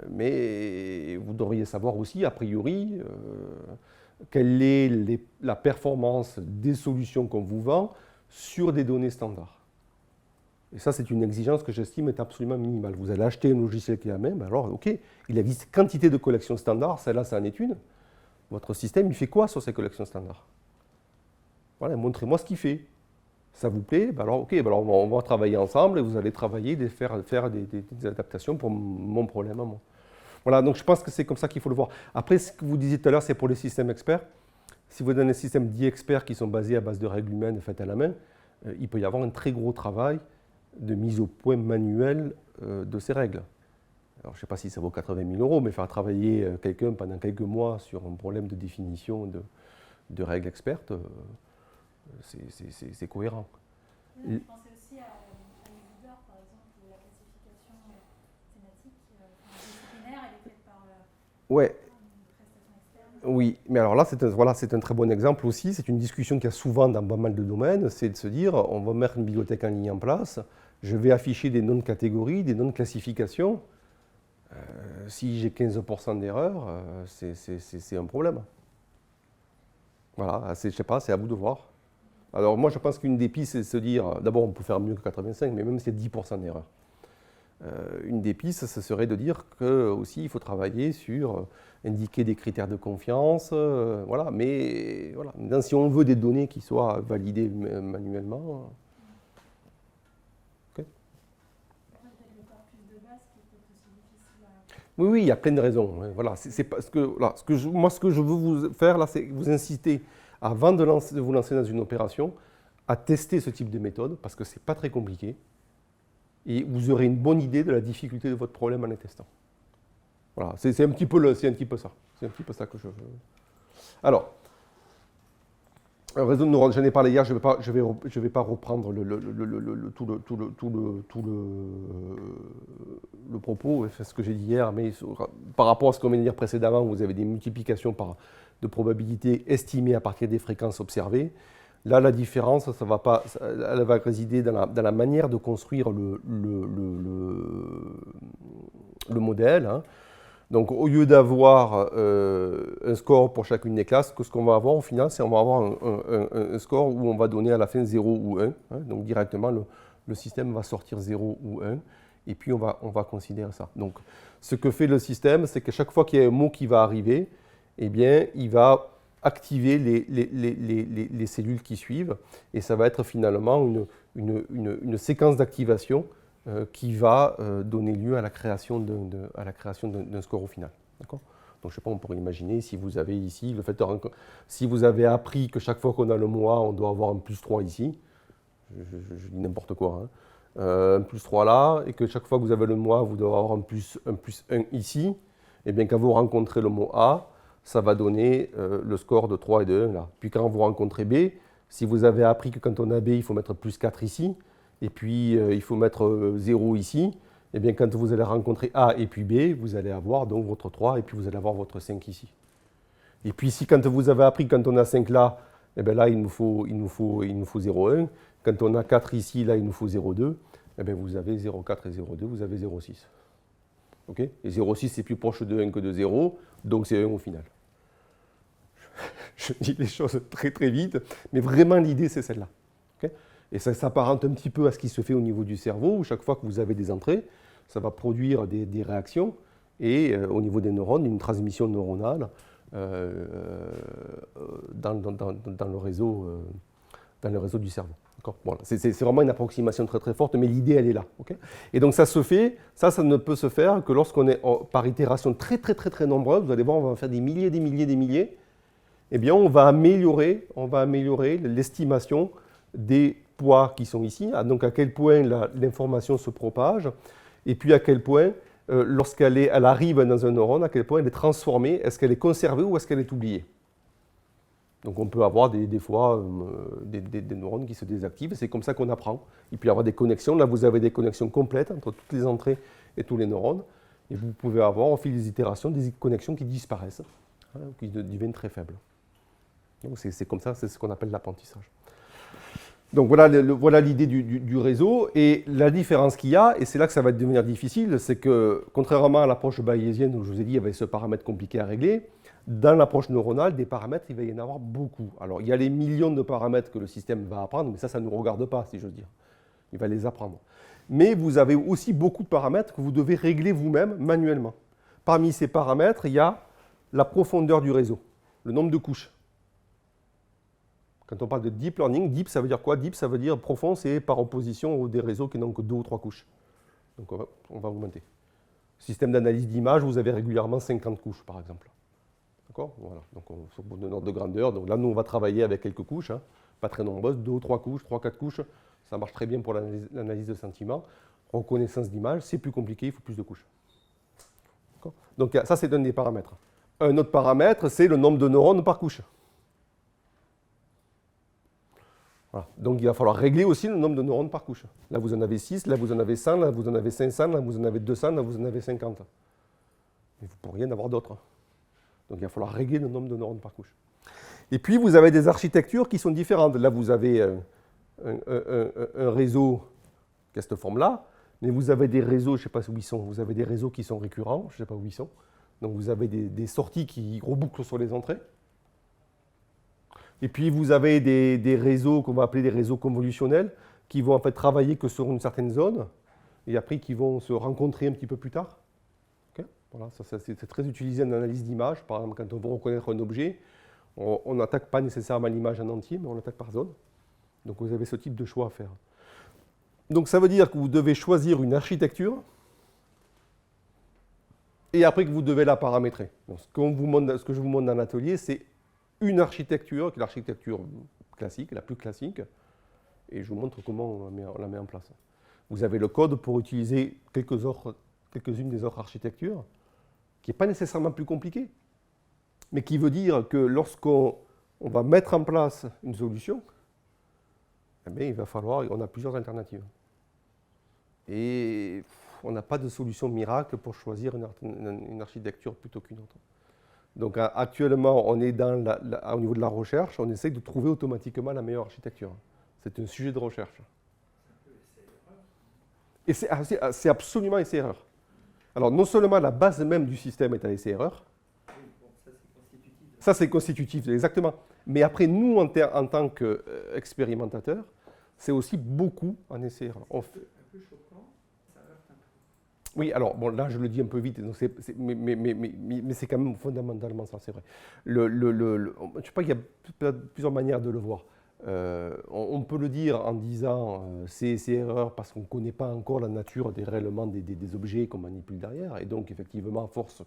mais vous devriez savoir aussi, a priori, quelle est la performance des solutions qu'on vous vend sur des données standards. Et ça, c'est une exigence que j'estime est absolument minimale. Vous allez acheter un logiciel clé en main, alors ok, il existe quantité de collections standards, celle-là, ça en est une. Votre système, il fait quoi sur ces collections standards? Voilà, montrez-moi ce qu'il fait. Ça vous plaît? Alors ok, alors on va travailler ensemble et vous allez travailler, faire des adaptations pour mon problème à moi. Voilà, donc je pense que c'est comme ça qu'il faut le voir. Après, ce que vous disiez tout à l'heure, c'est pour les systèmes experts. Si vous avez des systèmes dits experts qui sont basés à base de règles humaines faites à la main, il peut y avoir un très gros travail de mise au point manuelle de ces règles. Alors, je ne sais pas si ça vaut 80 000 €, mais faire travailler quelqu'un pendant quelques mois sur un problème de définition de règles expertes, c'est cohérent. Je pensais aussi à l'Easybear, par exemple, où la classification thématique disciplinaire, elle est faite par une prestation externe. Oui, mais alors là, c'est un très bon exemple aussi. C'est une discussion qu'il y a souvent dans pas mal de domaines. C'est de se dire, on va mettre une bibliothèque en ligne en place, je vais afficher des noms de catégories, des noms de classification. Si j'ai 15% d'erreurs, c'est un problème. Voilà, je ne sais pas, c'est à vous de voir. Alors moi, je pense qu'une des pistes, c'est de se dire, d'abord, on peut faire mieux que 85, mais même si c'est 10% d'erreurs. Une des pistes, ce serait de dire qu'aussi, il faut travailler sur indiquer des critères de confiance, voilà. Mais voilà, si on veut des données qui soient validées manuellement... Oui, il y a plein de raisons. Voilà, c'est parce que, là, ce que je veux vous faire, là, c'est vous inciter, avant de vous lancer dans une opération, à tester ce type de méthode, parce que ce n'est pas très compliqué, et vous aurez une bonne idée de la difficulté de votre problème en les testant. Voilà, c'est un petit peu ça. C'est un petit peu ça que je veux. Alors, un réseau de neurones, j'en ai parlé hier, je vais pas reprendre tout le propos, ce que j'ai dit hier, mais par rapport à ce qu'on vient de dire précédemment, vous avez des multiplications de probabilités estimées à partir des fréquences observées. Là, la différence, elle va résider dans la manière de construire le modèle. Hein. Donc, au lieu d'avoir un score pour chacune des classes, ce qu'on va avoir au final, c'est qu'on va avoir un score où on va donner à la fin 0 ou 1. Hein. Donc, directement, le système va sortir 0 ou 1. Et puis, on va considérer ça. Donc, ce que fait le système, c'est qu'à chaque fois qu'il y a un mot qui va arriver, eh bien, il va activer les cellules qui suivent. Et ça va être finalement une séquence d'activation qui va donner lieu à la création d'un score au final. Donc, je ne sais pas, on pourrait imaginer, si vous avez ici, si vous avez appris que chaque fois qu'on a le mot A, on doit avoir un plus 3 ici, je dis n'importe quoi, hein, un plus 3 là, et que chaque fois que vous avez le mot A, vous devez avoir un plus 1 ici, et bien quand vous rencontrez le mot A, ça va donner le score de 3 et de 1 là. Puis quand vous rencontrez B, si vous avez appris que quand on a B, il faut mettre plus 4 ici, et puis il faut mettre 0 ici, et bien quand vous allez rencontrer A et puis B, vous allez avoir donc votre 3, et puis vous allez avoir votre 5 ici. Et puis si quand vous avez appris quand on a 5 là, et bien là il nous faut 0,1. Quand on a 4 ici, là il nous faut 0,2. Et bien vous avez 0,4 et 0,2, vous avez 0,6. Okay, et 0,6 c'est plus proche de 1 que de 0, donc c'est 1 au final. Je dis les choses très très vite, mais vraiment l'idée c'est celle-là. Okay, et ça s'apparente un petit peu à ce qui se fait au niveau du cerveau, où chaque fois que vous avez des entrées, ça va produire des réactions, et au niveau des neurones, une transmission neuronale dans le réseau du cerveau. Voilà. C'est vraiment une approximation très très forte, mais l'idée elle est là. Okay, et donc ça se fait, ça ne peut se faire que lorsqu'on est par itération très très très très nombreuse. Vous allez voir, on va faire des milliers, des milliers, des milliers. Eh bien, on va améliorer l'estimation des poids qui sont ici. Donc à quel point l'information se propage, et puis à quel point, lorsqu'elle arrive dans un neurone, à quel point elle est transformée. Est-ce qu'elle est conservée ou est-ce qu'elle est oubliée? Donc on peut avoir des fois des neurones qui se désactivent, et c'est comme ça qu'on apprend. Il peut y avoir des connexions, là vous avez des connexions complètes entre toutes les entrées et tous les neurones, et vous pouvez avoir au fil des itérations des connexions qui disparaissent, hein, qui deviennent très faibles. Donc c'est comme ça, c'est ce qu'on appelle l'apprentissage. Donc voilà l'idée du réseau, et la différence qu'il y a, et c'est là que ça va devenir difficile, c'est que contrairement à l'approche bayésienne où je vous ai dit il y avait ce paramètre compliqué à régler, dans l'approche neuronale, des paramètres, il va y en avoir beaucoup. Alors, il y a les millions de paramètres que le système va apprendre, mais ça ne nous regarde pas, si j'ose dire. Il va les apprendre. Mais vous avez aussi beaucoup de paramètres que vous devez régler vous-même, manuellement. Parmi ces paramètres, il y a la profondeur du réseau, le nombre de couches. Quand on parle de deep learning, deep, ça veut dire quoi? Deep, ça veut dire profond, c'est par opposition aux des réseaux qui n'ont que 2 ou 3 couches. Donc, on va augmenter. Système d'analyse d'image, vous avez régulièrement 50 couches, par exemple. D'accord, voilà. Donc, sur un ordre de grandeur. Donc là, nous, on va travailler avec quelques couches, hein, pas très nombreuses, 2 ou 3 couches, 3-4 couches. Ça marche très bien pour l'analyse de sentiments. Reconnaissance d'image, c'est plus compliqué, il faut plus de couches. Donc ça, c'est un des paramètres. Un autre paramètre, c'est le nombre de neurones par couche. Voilà. Donc il va falloir régler aussi le nombre de neurones par couche. Là, vous en avez 6, là, vous en avez 100, là, vous en avez 500, là, vous en avez 200, là, vous en avez 50. Mais vous pourriez en avoir d'autres. Donc il va falloir régler le nombre de neurones par couche. Et puis vous avez des architectures qui sont différentes. Là vous avez un réseau qui a cette forme-là, mais vous avez des réseaux, je ne sais pas où ils sont, vous avez des réseaux qui sont récurrents, je ne sais pas où ils sont. Donc vous avez des sorties qui rebouclent sur les entrées. Et puis vous avez des réseaux qu'on va appeler des réseaux convolutionnels qui vont en fait travailler que sur une certaine zone et après qui vont se rencontrer un petit peu plus tard. Voilà, ça c'est très utilisé en analyse d'image. Par exemple, quand on veut reconnaître un objet, on n'attaque pas nécessairement l'image en entier, mais on l'attaque par zone. Donc vous avez ce type de choix à faire. Donc ça veut dire que vous devez choisir une architecture et après que vous devez la paramétrer. Donc, ce que je vous montre dans l'atelier, c'est une architecture, qui est l'architecture classique, la plus classique, et je vous montre comment on la met en place. Vous avez le code pour utiliser quelques-unes des autres architectures, qui n'est pas nécessairement plus compliqué, mais qui veut dire que lorsqu'on va mettre en place une solution, eh bien, il va falloir, on a plusieurs alternatives. Et on n'a pas de solution miracle pour choisir une architecture plutôt qu'une autre. Donc actuellement, on est au niveau de la recherche, on essaie de trouver automatiquement la meilleure architecture. C'est un sujet de recherche. Et c'est absolument essai-erreur. Alors non seulement la base même du système est à essai-erreur, ça c'est constitutif, exactement. Mais après, nous, en tant qu'expérimentateurs, c'est aussi beaucoup en essai-erreur. Oui, alors, bon, là, je le dis un peu vite, donc mais c'est quand même fondamentalement ça, c'est vrai. Je ne sais pas, il y a plusieurs manières de le voir. On peut le dire en disant c'est erreur parce qu'on ne connaît pas encore la nature réellement des objets qu'on manipule derrière. Et donc, effectivement, à force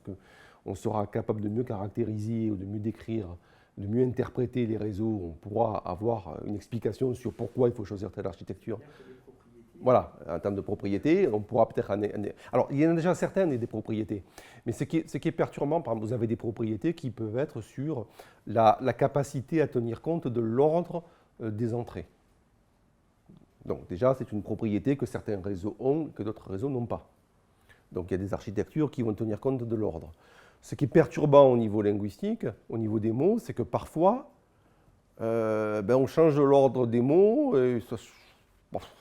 qu'on sera capable de mieux caractériser ou de mieux décrire, de mieux interpréter les réseaux, on pourra avoir une explication sur pourquoi il faut choisir telle architecture. Voilà, en termes de propriété, on pourra peut-être... Alors, il y en a déjà certaines des propriétés, mais ce qui est perturbant, par exemple, vous avez des propriétés qui peuvent être sur la capacité à tenir compte de l'ordre des entrées. Donc déjà, c'est une propriété que certains réseaux ont, que d'autres réseaux n'ont pas. Donc il y a des architectures qui vont tenir compte de l'ordre. Ce qui est perturbant au niveau linguistique, au niveau des mots, c'est que parfois, on change l'ordre des mots, et ce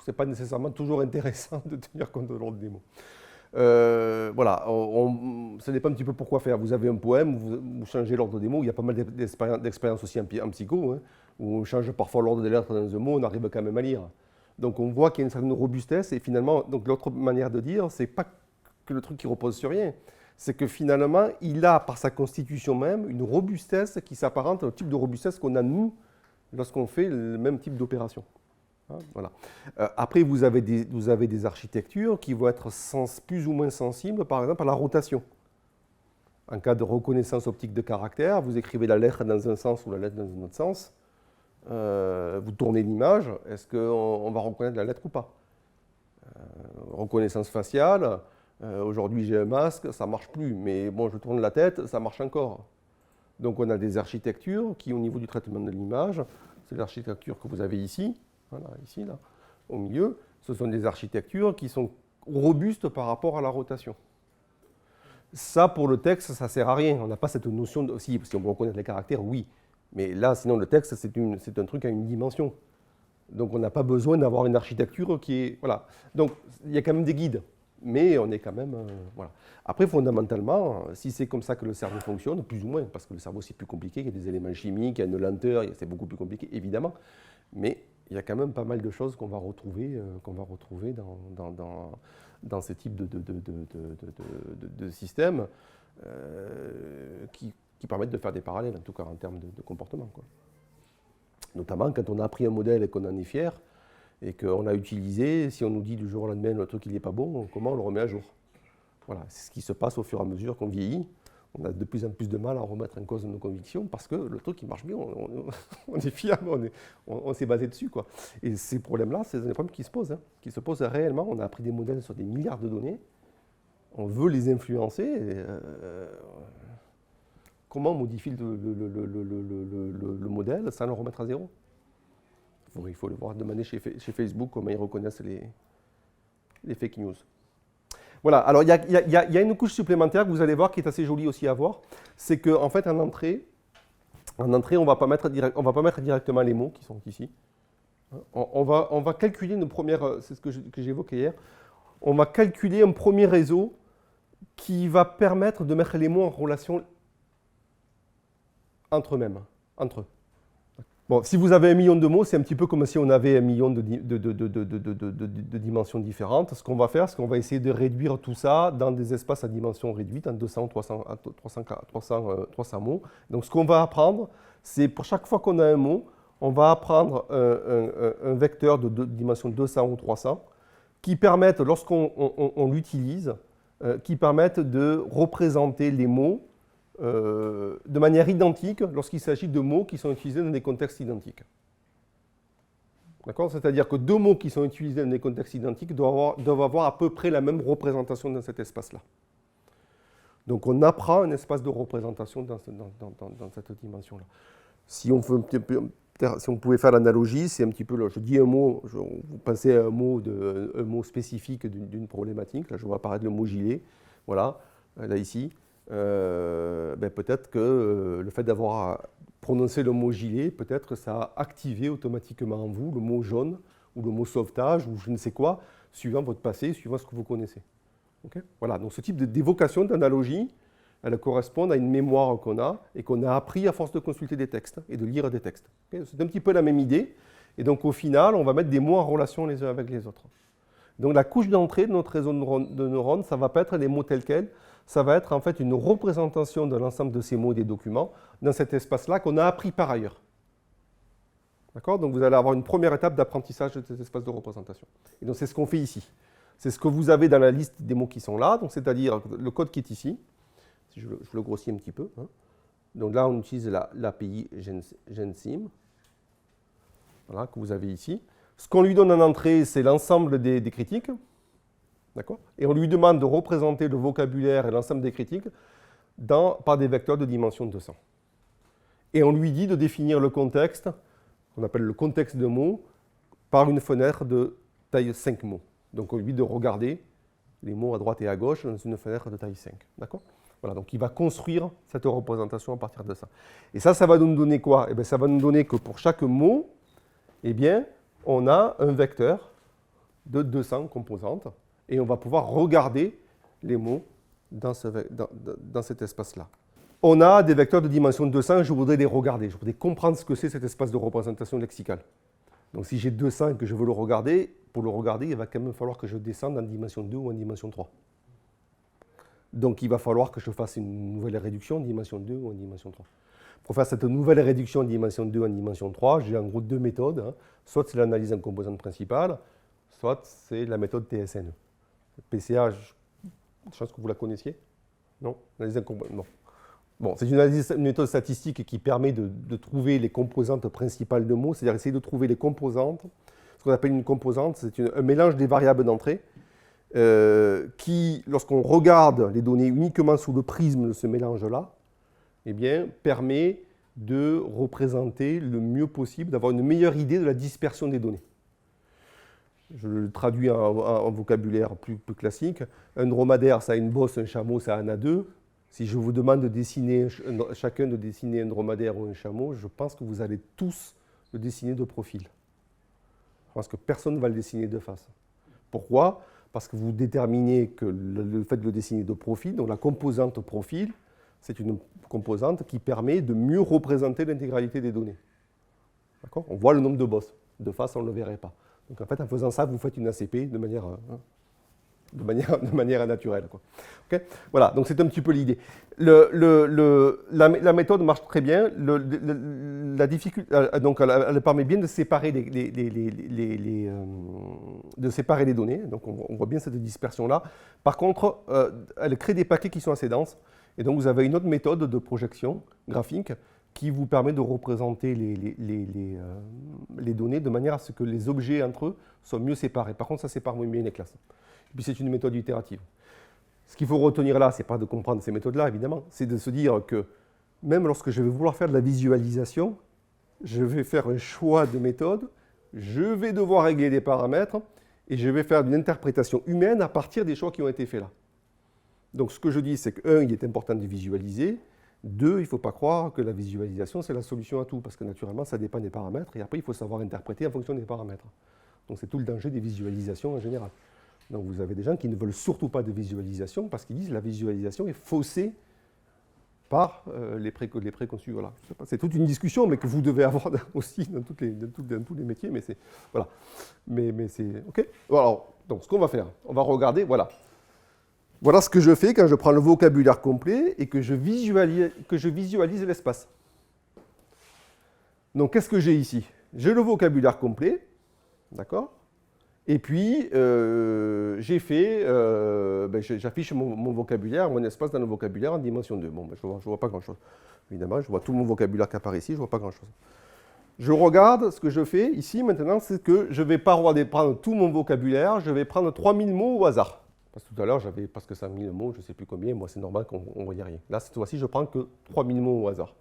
n'est pas nécessairement toujours intéressant de tenir compte de l'ordre des mots. Voilà, ça dépend un petit peu pourquoi faire. Vous avez un poème, vous changez l'ordre des mots, il y a pas mal d'expériences aussi en psycho, hein, où on change parfois l'ordre des lettres dans un mot, on arrive quand même à lire. Donc on voit qu'il y a une certaine robustesse, et finalement, donc l'autre manière de dire, c'est pas que le truc qui repose sur rien, c'est que finalement, il a par sa constitution même une robustesse qui s'apparente au type de robustesse qu'on a nous lorsqu'on fait le même type d'opération. Voilà. Après, vous avez des architectures qui vont être plus ou moins sensibles, par exemple, à la rotation. En cas de reconnaissance optique de caractère, vous écrivez la lettre dans un sens ou la lettre dans un autre sens, vous tournez l'image, est-ce qu'on va reconnaître la lettre ou pas? Reconnaissance faciale, aujourd'hui j'ai un masque, ça ne marche plus, mais bon, je tourne la tête, ça marche encore. Donc on a des architectures qui, au niveau du traitement de l'image, c'est l'architecture que vous avez ici, voilà, ici, là, au milieu, ce sont des architectures qui sont robustes par rapport à la rotation. Ça, pour le texte, ça ne sert à rien. On n'a pas cette notion de... Si on peut reconnaître les caractères, oui. Mais là, sinon, le texte, c'est un truc à une dimension. Donc, on n'a pas besoin d'avoir une architecture qui est... Voilà. Donc, il y a quand même des guides. Mais on est quand même... voilà. Après, fondamentalement, si c'est comme ça que le cerveau fonctionne, plus ou moins, parce que le cerveau, c'est plus compliqué, il y a des éléments chimiques, il y a une lenteur, c'est beaucoup plus compliqué, évidemment. Mais il y a quand même pas mal de choses qu'on va retrouver dans ce type de système qui permettent de faire des parallèles, en tout cas en termes de comportement, quoi. Notamment quand on a pris un modèle et qu'on en est fier, et qu'on a utilisé, si on nous dit du jour au lendemain le truc il n'est pas bon, comment on le remet à jour? Voilà, c'est ce qui se passe au fur et à mesure qu'on vieillit. On a de plus en plus de mal à remettre en cause nos convictions parce que le truc il marche bien, on est fiable, on s'est basé dessus, quoi. Et ces problèmes-là, c'est des problèmes qui se posent, hein, qui se posent réellement. On a appris des modèles sur des milliards de données, on veut les influencer. Comment on modifie le modèle sans le remettre à zéro? Il faut le voir demander chez Facebook comment ils reconnaissent les fake news. Voilà, alors il y a une couche supplémentaire que vous allez voir qui est assez jolie aussi à voir, c'est qu'en fait en entrée, on ne va pas mettre directement les mots qui sont ici. On va calculer une première, c'est ce que j'évoquais hier, on va calculer un premier réseau qui va permettre de mettre les mots en relation entre eux-mêmes, entre eux. Bon, si vous avez 1 million de mots, c'est un petit peu comme si on avait 1 million de dimensions différentes. Ce qu'on va faire, c'est qu'on va essayer de réduire tout ça dans des espaces à dimension réduite, en 200 ou 300 mots. Donc ce qu'on va apprendre, c'est pour chaque fois qu'on a un mot, on va apprendre un vecteur de dimension 200 ou 300 qui permettent, lorsqu'on l'utilise, qui permettent de représenter les mots de manière identique lorsqu'il s'agit de mots qui sont utilisés dans des contextes identiques. D'accord ? C'est-à-dire que 2 mots qui sont utilisés dans des contextes identiques doivent avoir à peu près la même représentation dans cet espace-là. Donc on apprend un espace de représentation dans cette dimension-là. Si on pouvait faire l'analogie, c'est un petit peu, là, je dis un mot, vous pensez à un mot spécifique d'une problématique, là je vois apparaître le mot gilet, voilà, là ici. peut-être que le fait d'avoir prononcé le mot gilet, peut-être que ça a activé automatiquement en vous le mot jaune ou le mot sauvetage ou je ne sais quoi, suivant votre passé, suivant ce que vous connaissez. Okay, voilà, donc ce type d'évocation, d'analogie, elle correspond à une mémoire qu'on a et qu'on a appris à force de consulter des textes et de lire des textes. Okay, c'est un petit peu la même idée. Et donc au final, on va mettre des mots en relation les uns avec les autres. Donc la couche d'entrée de notre réseau de neurones, ça ne va pas être les mots tels quels, ça va être en fait une représentation de l'ensemble de ces mots et des documents dans cet espace-là qu'on a appris par ailleurs. D'accord? Donc vous allez avoir une première étape d'apprentissage de cet espace de représentation. Et donc c'est ce qu'on fait ici. C'est ce que vous avez dans la liste des mots qui sont là, donc c'est-à-dire le code qui est ici. Si je le grossis un petit peu. Hein. Donc là, on utilise l'API GenSim, voilà, que vous avez ici. Ce qu'on lui donne en entrée, c'est l'ensemble des critiques. D'accord? Et on lui demande de représenter le vocabulaire et l'ensemble des critiques par des vecteurs de dimension 200. Et on lui dit de définir le contexte, qu'on appelle le contexte de mots, par une fenêtre de taille 5 mots. Donc on lui dit de regarder les mots à droite et à gauche dans une fenêtre de taille 5. D'accord? Voilà, donc il va construire cette représentation à partir de ça. Et ça va nous donner quoi? Eh bien, ça va nous donner que pour chaque mot, eh bien, on a un vecteur de 200 composantes et on va pouvoir regarder les mots dans cet espace-là. On a des vecteurs de dimension 200 et je voudrais les regarder. Je voudrais comprendre ce que c'est cet espace de représentation lexicale. Donc si j'ai 200 et que je veux le regarder, pour le regarder, il va quand même falloir que je descende en dimension 2 ou en dimension 3. Donc il va falloir que je fasse une nouvelle réduction en dimension 2 ou en dimension 3. Pour faire cette nouvelle réduction en dimension 2 en dimension 3, j'ai en gros deux méthodes. Hein. Soit c'est l'analyse en composantes principales, soit c'est la méthode TSNE. PCA, je pense que vous la connaissiez. Non? Analyse en composantes. Non. Bon, c'est une méthode statistique qui permet de trouver les composantes principales de mots, c'est-à-dire essayer de trouver les composantes. Ce qu'on appelle une composante, c'est un mélange des variables d'entrée qui, lorsqu'on regarde les données uniquement sous le prisme de ce mélange-là, eh bien, permet de représenter le mieux possible, d'avoir une meilleure idée de la dispersion des données. Je le traduis en vocabulaire plus classique. Un dromadaire, ça a une bosse, un chameau, ça en a deux. Si je vous demande de dessiner, chacun de dessiner un dromadaire ou un chameau, je pense que vous allez tous le dessiner de profil. Je pense que personne ne va le dessiner de face. Pourquoi? Parce que vous déterminez que le fait de le dessiner de profil, donc la composante profil, c'est une composante qui permet de mieux représenter l'intégralité des données. D'accord? On voit le nombre de bosses. De face, on ne le verrait pas. Donc en fait, en faisant ça, vous faites une ACP de manière naturelle. Quoi. Okay? Voilà, donc c'est un petit peu l'idée. La méthode marche très bien. La difficulté, donc elle permet bien de séparer les données. Donc on voit bien cette dispersion-là. Par contre, elle crée des paquets qui sont assez denses. Et donc vous avez une autre méthode de projection graphique qui vous permet de représenter les données de manière à ce que les objets entre eux soient mieux séparés. Par contre, ça sépare moins bien les classes. Et puis c'est une méthode itérative. Ce qu'il faut retenir là, ce n'est pas de comprendre ces méthodes-là, évidemment, c'est de se dire que même lorsque je vais vouloir faire de la visualisation, je vais faire un choix de méthode, je vais devoir régler des paramètres et je vais faire une interprétation humaine à partir des choix qui ont été faits là. Donc ce que je dis, c'est que, 1, il est important de visualiser. 2, il ne faut pas croire que la visualisation, c'est la solution à tout, parce que naturellement, ça dépend des paramètres, et après, il faut savoir interpréter en fonction des paramètres. Donc c'est tout le danger des visualisations en général. Donc vous avez des gens qui ne veulent surtout pas de visualisation, parce qu'ils disent que la visualisation est faussée par les préconçus. Voilà. C'est toute une discussion, mais que vous devez avoir aussi dans tous les métiers, mais c'est... Voilà. Mais c'est... OK? Alors, donc ce qu'on va faire, on va regarder, voilà. Voilà ce que je fais quand je prends le vocabulaire complet et que je visualise l'espace. Donc, qu'est-ce que j'ai ici? J'ai le vocabulaire complet, d'accord? Et puis, j'affiche mon vocabulaire, mon espace dans le vocabulaire en dimension 2. Bon, je ne vois pas grand-chose. Évidemment, je vois tout mon vocabulaire qui apparaît ici, je ne vois pas grand-chose. Je regarde, ce que je fais ici maintenant, c'est que je ne vais pas prendre tout mon vocabulaire, je vais prendre 3000 mots au hasard. Parce que tout à l'heure, j'avais presque 5000 mots, je ne sais plus combien, moi c'est normal qu'on ne voyait rien. Là, cette fois-ci, je prends que 3000 mots au hasard.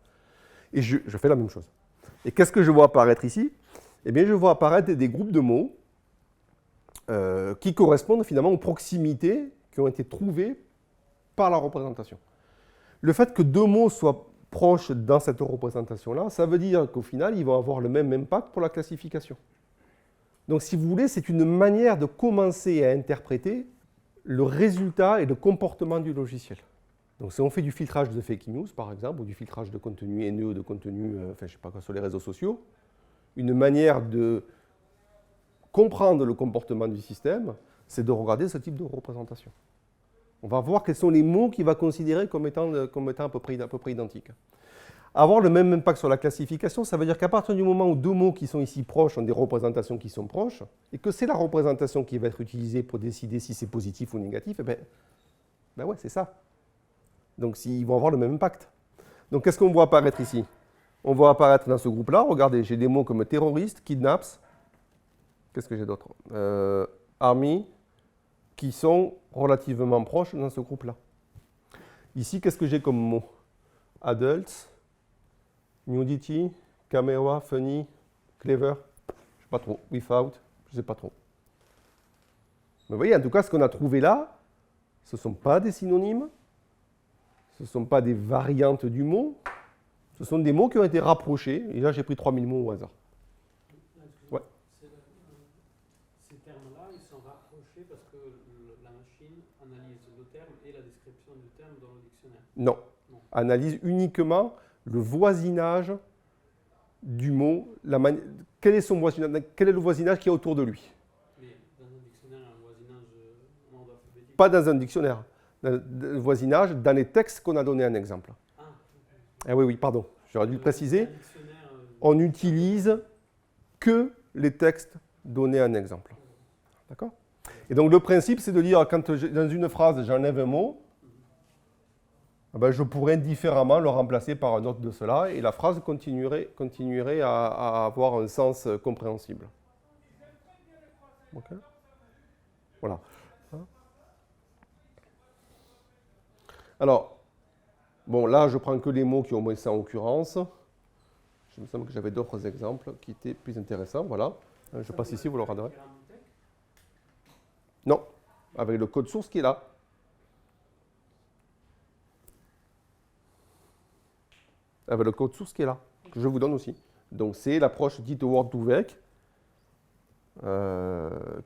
Et je fais la même chose. Et qu'est-ce que je vois apparaître ici? Eh bien, je vois apparaître des groupes de mots qui correspondent finalement aux proximités qui ont été trouvées par la représentation. le fait que deux mots soient proches dans cette représentation-là, ça veut dire qu'au final, ils vont avoir le même impact pour la classification. Donc, si vous voulez, c'est une manière de commencer à interpréter le résultat et le comportement du logiciel. Donc, si on fait du filtrage de fake news, par exemple, ou du filtrage de contenu haineux, de contenu, je sais pas quoi, sur les réseaux sociaux, une manière de comprendre le comportement du système, c'est de regarder ce type de représentation. On va voir quels sont les mots qu'il va considérer comme étant à peu près identiques. Avoir le même impact sur la classification, ça veut dire qu'à partir du moment où deux mots qui sont ici proches ont des représentations qui sont proches, et que c'est la représentation qui va être utilisée pour décider si c'est positif ou négatif, eh ben ouais, c'est ça. Donc ils vont avoir le même impact. Donc qu'est-ce qu'on voit apparaître ici? On voit apparaître dans ce groupe-là, regardez, j'ai des mots comme terroriste, kidnaps, qu'est-ce que j'ai d'autre? Army, qui sont relativement proches dans ce groupe-là. Ici, qu'est-ce que j'ai comme mot? Adults, nudity, camera, funny, clever, je ne sais pas trop, without, je ne sais pas trop. Mais vous voyez, en tout cas, ce qu'on a trouvé là, ce ne sont pas des synonymes, ce ne sont pas des variantes du mot, ce sont des mots qui ont été rapprochés, et là j'ai pris 3000 mots au hasard. Ouais. Ces termes-là, ils sont rapprochés parce que la machine analyse le terme et la description du terme dans le dictionnaire. Non. Analyse uniquement le voisinage du mot. Quel est son voisinage? Quel est le voisinage qui est autour de lui? Mais dans un dictionnaire, un voisinage en ordre alphabétique? Pas dans un dictionnaire. Le voisinage dans les textes qu'on a donné un exemple. Ah, Ah oui, pardon, j'aurais dû le préciser. On n'utilise que les textes donnés un exemple. D'accord? Et donc le principe, c'est de dire, quand dans une phrase, j'enlève un mot, ben, je pourrais différemment le remplacer par un autre de cela, et la phrase continuerait à avoir un sens compréhensible. Okay? Voilà. Alors, bon, là, je prends que les mots qui ont moins ça en occurrence. Il me semble que j'avais d'autres exemples qui étaient plus intéressants. Voilà. Je passe ici, vous le regarderez. Non, avec le code source qui est là. Avec le code source qui est là, que je vous donne aussi. Donc, c'est l'approche dite Word2Vec,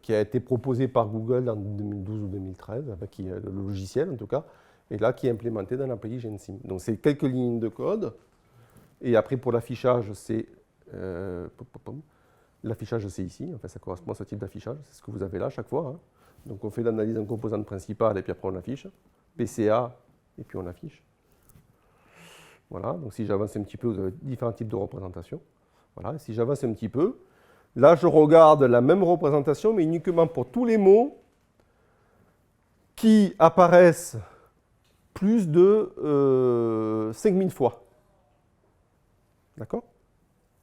qui a été proposée par Google en 2012 ou 2013, avec le logiciel en tout cas, et là qui est implémenté dans l'API Gensim. Donc, c'est quelques lignes de code. Et après, pour l'affichage, c'est l'affichage, c'est ici. En fait, ça correspond à ce type d'affichage. C'est ce que vous avez là à chaque fois. Hein. Donc, on fait l'analyse en composante principale et puis après, on affiche. PCA, et puis on affiche. Voilà. Donc, si j'avance un petit peu, vous avez différents types de représentations. Voilà. Et si j'avance un petit peu, là, je regarde la même représentation, mais uniquement pour tous les mots qui apparaissent plus de 5000 fois. D'accord?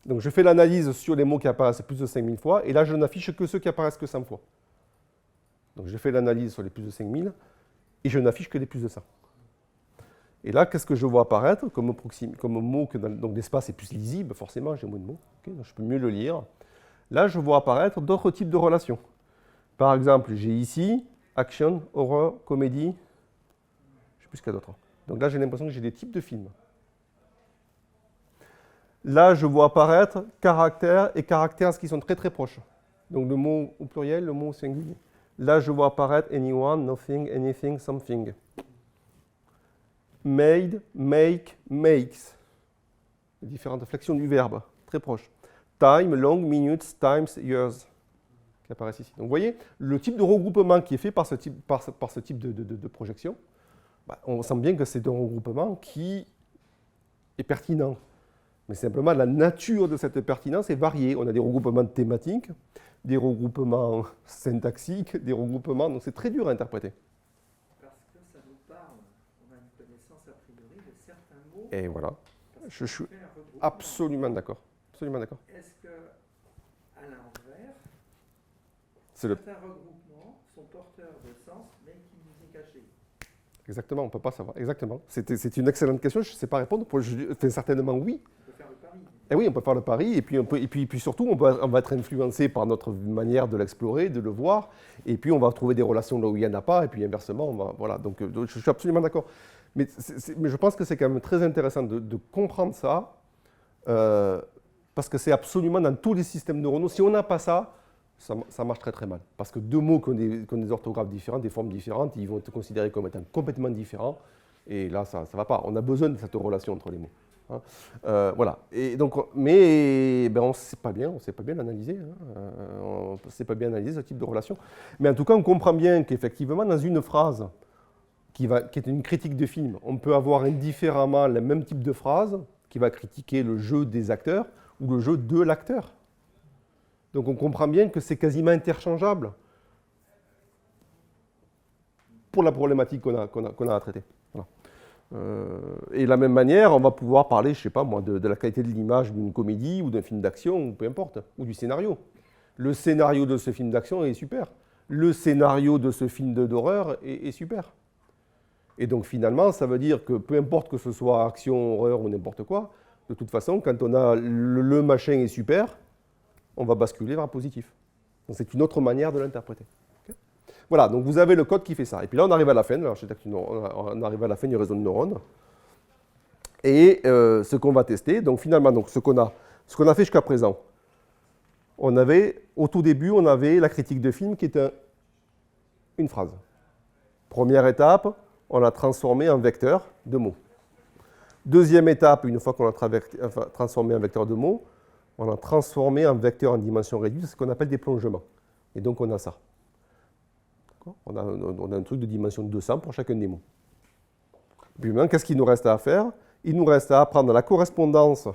Donc je fais l'analyse sur les mots qui apparaissent plus de 5000 fois, et là je n'affiche que ceux qui apparaissent que 100 fois. Donc je fais l'analyse sur les plus de 5000, et je n'affiche que les plus de 100. Et là, qu'est-ce que je vois apparaître comme mot que donc l'espace est plus lisible, forcément, j'ai moins de mots, okay, donc je peux mieux le lire. Là, je vois apparaître d'autres types de relations. Par exemple, j'ai ici action, horror, comédie, je ne sais plus ce qu'il y a d'autre. Donc là, j'ai l'impression que j'ai des types de films. Là, je vois apparaître caractères et caractères qui sont très très proches. Donc le mot au pluriel, le mot au singulier. Là, je vois apparaître anyone, nothing, anything, something. Made, make, makes. Les différentes flexions du verbe, très proches. Time, long, minutes, times, years, qui apparaissent ici. Donc vous voyez, le type de regroupement qui est fait par ce type, de projection, on sent bien que c'est un regroupement qui est pertinent. Mais simplement, la nature de cette pertinence est variée. On a des regroupements thématiques, des regroupements syntaxiques, des regroupements... Donc c'est très dur à interpréter. Parce que ça nous parle, on a une connaissance a priori de certains mots. Et voilà. Je suis absolument d'accord. Absolument d'accord. Est-ce que, à l'inverse, certains regroupements sont porteurs de sens, mais qui nous est caché? Exactement, on ne peut pas savoir. Exactement. C'est une excellente question, je ne sais pas répondre. Certainement oui. On peut faire le pari. Et oui, on peut faire le pari, et puis surtout, on va être influencé par notre manière de l'explorer, de le voir, et puis on va trouver des relations là où il n'y en a pas, et puis inversement, voilà. Donc je suis absolument d'accord. Mais je pense que c'est quand même très intéressant de comprendre ça, parce que c'est absolument dans tous les systèmes neuronaux. Si on n'a pas ça, ça marche très très mal. Parce que deux mots qui ont des orthographes différentes, des formes différentes, ils vont être considérés comme étant complètement différents. Et là, ça ne va pas. On a besoin de cette relation entre les mots. Hein. Voilà. Et donc, mais on ne sait pas bien l'analyser. Hein. On ne sait pas bien analyser ce type de relation. Mais en tout cas, on comprend bien qu'effectivement, dans une phrase qui est une critique de film, on peut avoir indifféremment le même type de phrase qui va critiquer le jeu des acteurs ou le jeu de l'acteur. Donc on comprend bien que c'est quasiment interchangeable pour la problématique qu'on a à traiter. Voilà. Et de la même manière, on va pouvoir parler, je ne sais pas moi, de la qualité de l'image d'une comédie ou d'un film d'action, ou peu importe, ou du scénario. Le scénario de ce film d'action est super. Le scénario de ce film d'horreur est super. Et donc finalement, ça veut dire que peu importe que ce soit action, horreur ou n'importe quoi, de toute façon, quand on a le machin est super, on va basculer vers un positif. Donc c'est une autre manière de l'interpréter. Okay. Voilà, donc vous avez le code qui fait ça. Et puis là, on arrive à la fin, on arrive à la fin du réseau de neurones. Et ce qu'on va tester, donc finalement, donc, ce qu'on a fait jusqu'à présent, au tout début, on avait la critique de film qui était une phrase. Première étape, on l'a transformé en vecteur de mots. Deuxième étape, une fois qu'on l'a transformé en vecteur de mots, on l'a transformé en vecteur en dimension réduite, ce qu'on appelle des plongements. Et donc on a ça. On a un truc de dimension 200 pour chacun des mots. Et puis maintenant, qu'est-ce qu'il nous reste à faire? Il nous reste à apprendre la correspondance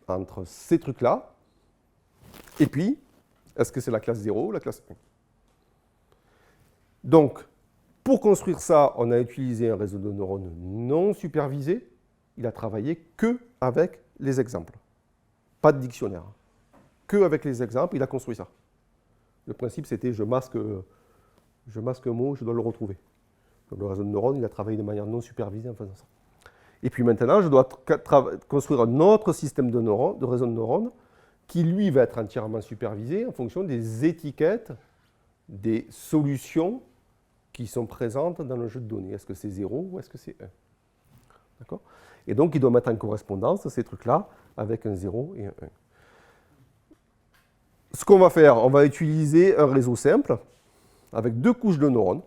entre ces trucs-là, et puis, est-ce que c'est la classe 0 ou la classe 1? Donc, pour construire ça, on a utilisé un réseau de neurones non supervisé. Il a travaillé que avec les exemples. Pas de dictionnaire. Que avec les exemples, il a construit ça. Le principe, c'était je masque un mot, je dois le retrouver. Donc, le réseau de neurones, il a travaillé de manière non supervisée en faisant ça. Et puis maintenant, je dois construire un autre système de réseau de neurones qui, lui, va être entièrement supervisé en fonction des étiquettes, des solutions qui sont présentes dans le jeu de données. Est-ce que c'est 0 ou est-ce que c'est 1? D'accord? Et donc, il doit mettre en correspondance ces trucs-là avec un 0 et un 1. Ce qu'on va faire, on va utiliser un réseau simple avec deux couches de neurones.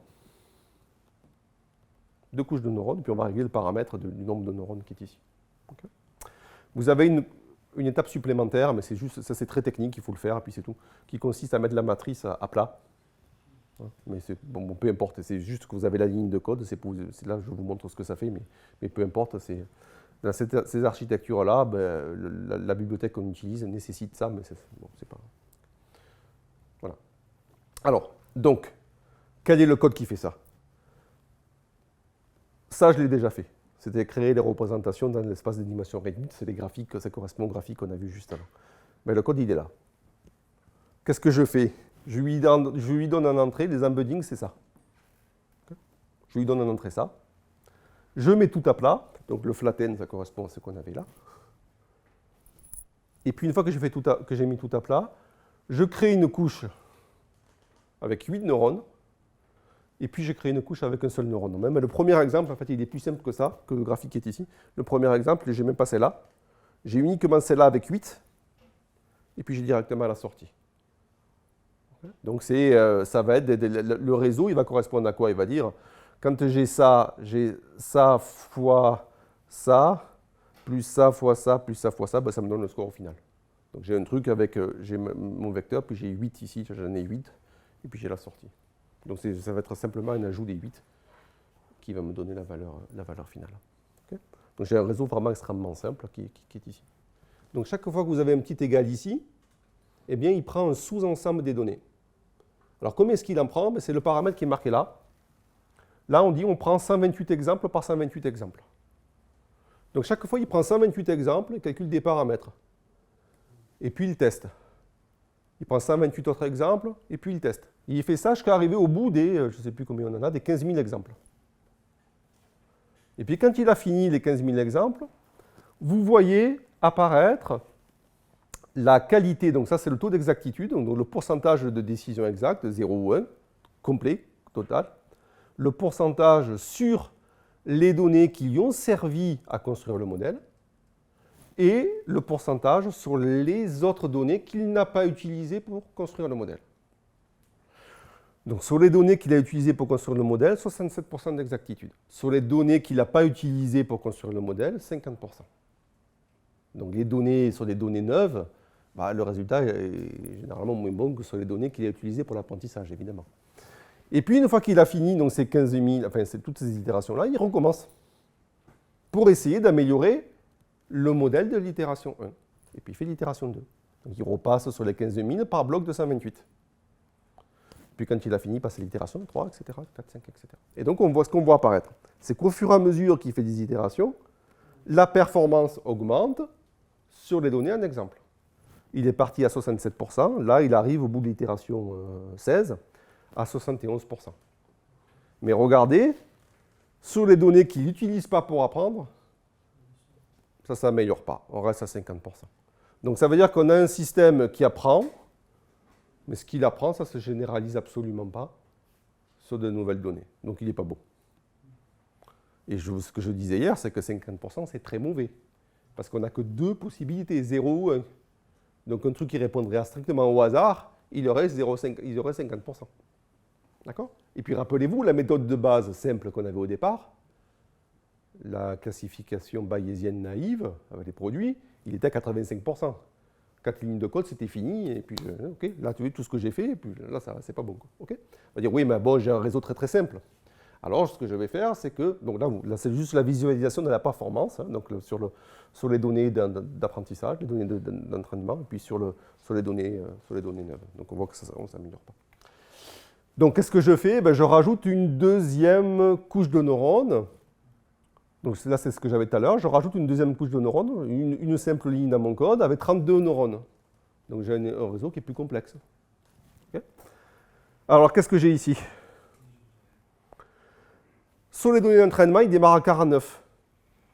Deux couches de neurones, puis on va régler le paramètre du nombre de neurones qui est ici. Okay. Vous avez une étape supplémentaire, mais c'est juste, ça c'est très technique, il faut le faire, et puis c'est tout, qui consiste à mettre la matrice à plat. Mais bon, peu importe, c'est juste que vous avez la ligne de code, c'est là que je vous montre ce que ça fait, mais peu importe, dans ces architectures-là, la bibliothèque qu'on utilise nécessite ça, mais c'est pas... Voilà. Alors, donc, quel est le code qui fait ça? Ça, je l'ai déjà fait. C'était créer les représentations dans l'espace de dimension réduite, c'est les graphiques, ça correspond aux graphiques qu'on a vus juste avant. Mais le code, il est là. Qu'est-ce que je fais? Je lui donne en entrée, les embeddings, c'est ça. Je lui donne en entrée ça. Je mets tout à plat, donc le flatten, ça correspond à ce qu'on avait là. Et puis une fois que j'ai mis tout à plat, je crée une couche avec 8 neurones, et puis j'ai créé une couche avec un seul neurone. Même le premier exemple, en fait, il est plus simple que ça, que le graphique qui est ici. Le premier exemple, je n'ai même pas celle-là. J'ai uniquement celle-là avec 8, et puis j'ai directement la sortie. Donc ça va être le réseau, il va correspondre à quoi? Il va dire, quand j'ai ça fois ça, plus ça fois ça, plus ça fois ça, ça me donne le score au final. Donc j'ai un truc avec, j'ai mon vecteur, puis j'ai 8 ici, j'en ai 8, et puis j'ai la sortie. Donc ça va être simplement un ajout des 8 qui va me donner la valeur finale. Okay. Donc j'ai un réseau vraiment extrêmement simple qui est ici. Donc chaque fois que vous avez un petit égal ici, eh bien il prend un sous-ensemble des données. Alors combien est-ce qu'il en prend? C'est le paramètre qui est marqué là. Là on dit on prend 128 exemples par 128 exemples. Donc chaque fois il prend 128 exemples, il calcule des paramètres. Et puis il teste. Il prend 128 autres exemples, et puis il teste. Il fait ça jusqu'à arriver au bout des, je ne sais plus combien on en a, des 15 000 exemples. Et puis quand il a fini les 15 000 exemples, vous voyez apparaître la qualité, donc ça c'est le taux d'exactitude, donc le pourcentage de décision exacte, 0 ou 1, complet, total. Le pourcentage sur les données qui lui ont servi à construire le modèle et le pourcentage sur les autres données qu'il n'a pas utilisées pour construire le modèle. Donc sur les données qu'il a utilisées pour construire le modèle, 67% d'exactitude. Sur les données qu'il n'a pas utilisées pour construire le modèle, 50%. Donc les données sur des données neuves, bah, le résultat est généralement moins bon que sur les données qu'il a utilisées pour l'apprentissage, évidemment. Et puis une fois qu'il a fini donc, ces 15 000, enfin toutes ces itérations-là, il recommence pour essayer d'améliorer le modèle de l'itération 1. Et puis il fait l'itération 2. Donc il repasse sur les 15 000 par bloc de 128. Puis quand il a fini, il passe à l'itération 3, etc., 4, 5, etc. Et donc on voit ce qu'on voit apparaître. C'est qu'au fur et à mesure qu'il fait des itérations, la performance augmente sur les données en exemple. Il est parti à 67%, là il arrive au bout de l'itération 16 à 71%. Mais regardez, sur les données qu'il n'utilise pas pour apprendre, ça ne s'améliore pas, on reste à 50%. Donc ça veut dire qu'on a un système qui apprend, mais ce qu'il apprend, ça ne se généralise absolument pas sur de nouvelles données. Donc il n'est pas bon. Et ce que je disais hier, c'est que 50%, c'est très mauvais. Parce qu'on n'a que deux possibilités, 0 ou 1. Donc un truc qui répondrait strictement au hasard, il aurait 50%. D'accord? Et puis rappelez-vous, la méthode de base simple qu'on avait au départ, la classification bayésienne naïve avec les produits, il était à 85%. 4 lignes de code, c'était fini, et puis, ok, là, tu vois tout ce que j'ai fait, et puis là, c'est pas bon. Okay, on va dire, oui, mais bon, j'ai un réseau très très simple. Alors, ce que je vais faire, c'est que, donc là c'est juste la visualisation de la performance, hein, donc sur les données d'apprentissage, les données d'entraînement, et puis sur les données neuves. Donc, on voit que ça ne s'améliore pas. Donc, qu'est-ce que je fais? Je rajoute une deuxième couche de neurones. Donc là, c'est ce que j'avais tout à l'heure. Je rajoute une deuxième couche de neurones, une simple ligne dans mon code avec 32 neurones. Donc j'ai un réseau qui est plus complexe. Okay. Alors, qu'est-ce que j'ai ici? Sur les données d'entraînement, il démarre à 49.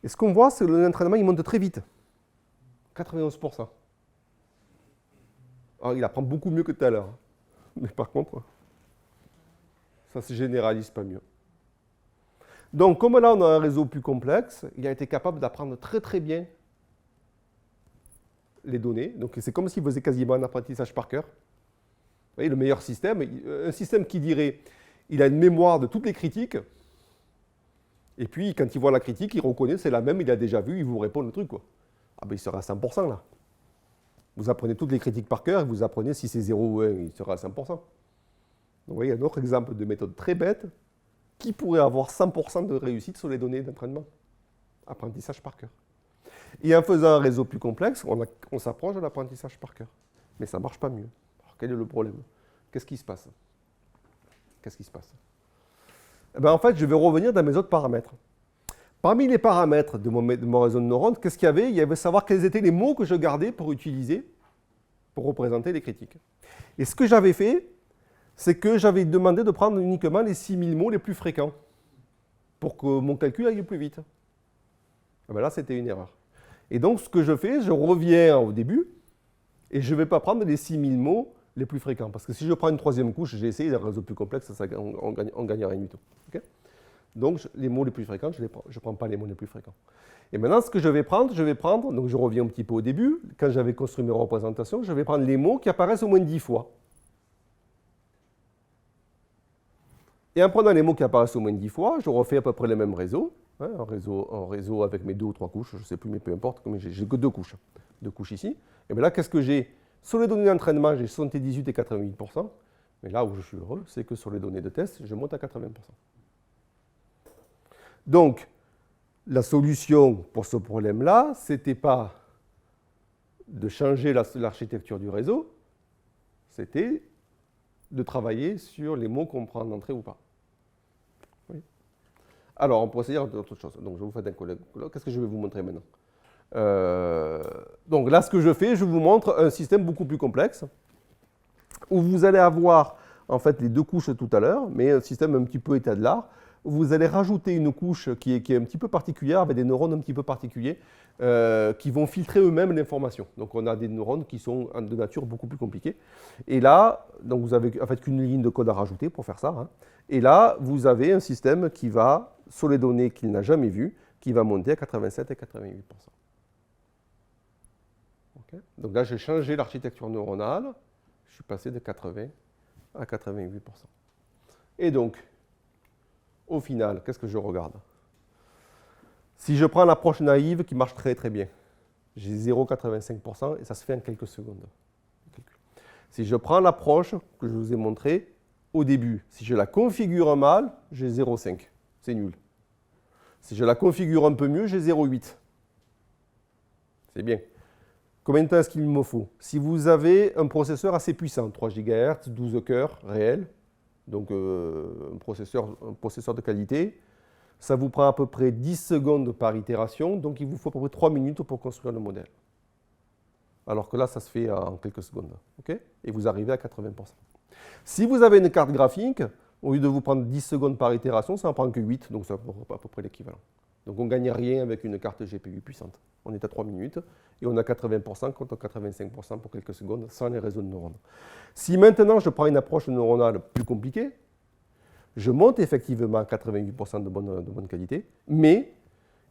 Et ce qu'on voit, c'est que le d'entraînement, il monte très vite. 91%. Alors, il apprend beaucoup mieux que tout à l'heure. Mais par contre, ça ne se généralise pas mieux. Donc, comme là, on a un réseau plus complexe, il a été capable d'apprendre très très bien les données. Donc, c'est comme s'il faisait quasiment un apprentissage par cœur. Vous voyez, le meilleur système, un système qui dirait, il a une mémoire de toutes les critiques, et puis, quand il voit la critique, il reconnaît, c'est la même, il a déjà vu, il vous répond le truc, quoi. Ah ben, il sera à 100% là. Vous apprenez toutes les critiques par cœur, et vous apprenez si c'est 0 ou 1, il sera à 100%. Donc, vous voyez, un autre exemple de méthode très bête, qui pourrait avoir 100% de réussite sur les données d'entraînement. Apprentissage par cœur. Et en faisant un réseau plus complexe, on s'approche de l'apprentissage par cœur. Mais ça ne marche pas mieux. Alors, quel est le problème? Qu'est-ce qui se passe? Eh bien, en fait, je vais revenir dans mes autres paramètres. Parmi les paramètres de mon réseau de neurones, qu'est-ce qu'il y avait? Il y avait savoir quels étaient les mots que je gardais pour utiliser, pour représenter les critiques. Et ce que j'avais fait, c'est que j'avais demandé de prendre uniquement les 6000 mots les plus fréquents pour que mon calcul aille plus vite. Et bien là, c'était une erreur. Et donc, ce que je fais, je reviens au début et je ne vais pas prendre les 6000 mots les plus fréquents. Parce que si je prends une troisième couche, j'ai essayé d'un réseau plus complexe, on ne gagne rien du tout. Okay, donc, les mots les plus fréquents, je ne prends pas les mots les plus fréquents. Et maintenant, ce que je vais prendre, donc je reviens un petit peu au début, quand j'avais construit mes représentations, je vais prendre les mots qui apparaissent au moins 10 fois. Et en prenant les mots qui apparaissent au moins 10 fois, je refais à peu près le même réseau, hein, un réseau avec mes 2 ou 3 couches, je ne sais plus, mais peu importe, j'ai que 2 couches. 2 couches ici. Et bien là, qu'est-ce que j'ai? Sur les données d'entraînement, j'ai 78 et 88%. Mais là où je suis heureux, c'est que sur les données de test, je monte à 80%. Donc, la solution pour ce problème-là, ce n'était pas de changer l'architecture du réseau, c'était de travailler sur les mots qu'on prend en entrée ou pas. Oui. Alors, on procède à autre chose. Donc, je vous fais un collègue. Qu'est-ce que je vais vous montrer maintenant? Donc là, ce que je fais, je vous montre un système beaucoup plus complexe où vous allez avoir en fait les 2 couches tout à l'heure, mais un système un petit peu état de l'art. Vous allez rajouter une couche qui est un petit peu particulière, avec des neurones un petit peu particuliers, qui vont filtrer eux-mêmes l'information. Donc on a des neurones qui sont de nature beaucoup plus compliquée. Et là, donc vous avez en fait qu'une ligne de code à rajouter pour faire ça. Hein. Et là, vous avez un système qui va sur les données qu'il n'a jamais vues, qui va monter à 87 et 88%. Okay. Donc là, j'ai changé l'architecture neuronale. Je suis passé de 80 à 88%. Et donc, au final, qu'est-ce que je regarde? Si je prends l'approche naïve qui marche très très bien, j'ai 0,85% et ça se fait en quelques secondes. Si je prends l'approche que je vous ai montrée au début, si je la configure mal, j'ai 0,5. C'est nul. Si je la configure un peu mieux, j'ai 0,8. C'est bien. Combien de temps est-ce qu'il me faut? Si vous avez un processeur assez puissant, 3 GHz, 12 cœurs réels, donc un processeur de qualité, ça vous prend à peu près 10 secondes par itération, donc il vous faut à peu près 3 minutes pour construire le modèle. Alors que là, ça se fait en quelques secondes. Okay, et vous arrivez à 80%. Si vous avez une carte graphique, au lieu de vous prendre 10 secondes par itération, ça n'en prend que 8, donc c'est à peu près l'équivalent. Donc on ne gagne rien avec une carte GPU puissante. On est à 3 minutes et on a 80% contre 85% pour quelques secondes sans les réseaux de neurones. Si maintenant je prends une approche neuronale plus compliquée, je monte effectivement à 88% de bonne qualité, mais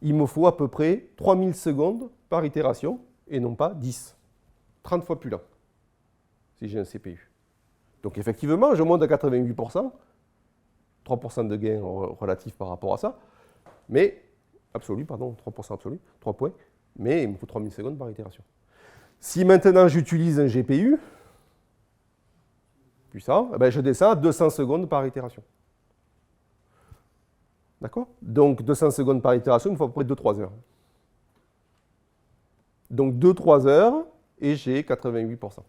il me faut à peu près 3000 secondes par itération et non pas 10. 30 fois plus lent si j'ai un CPU. Donc effectivement, je monte à 88%, 3% de gain relatif par rapport à ça, mais absolu, pardon, 3% absolu, 3 points, mais il me faut 3000 secondes par itération. Si maintenant j'utilise un GPU puissant, eh bien, je descends à 200 secondes par itération. D'accord? Donc 200 secondes par itération, il me faut à peu près 2-3 heures. Donc 2-3 heures et j'ai 88%.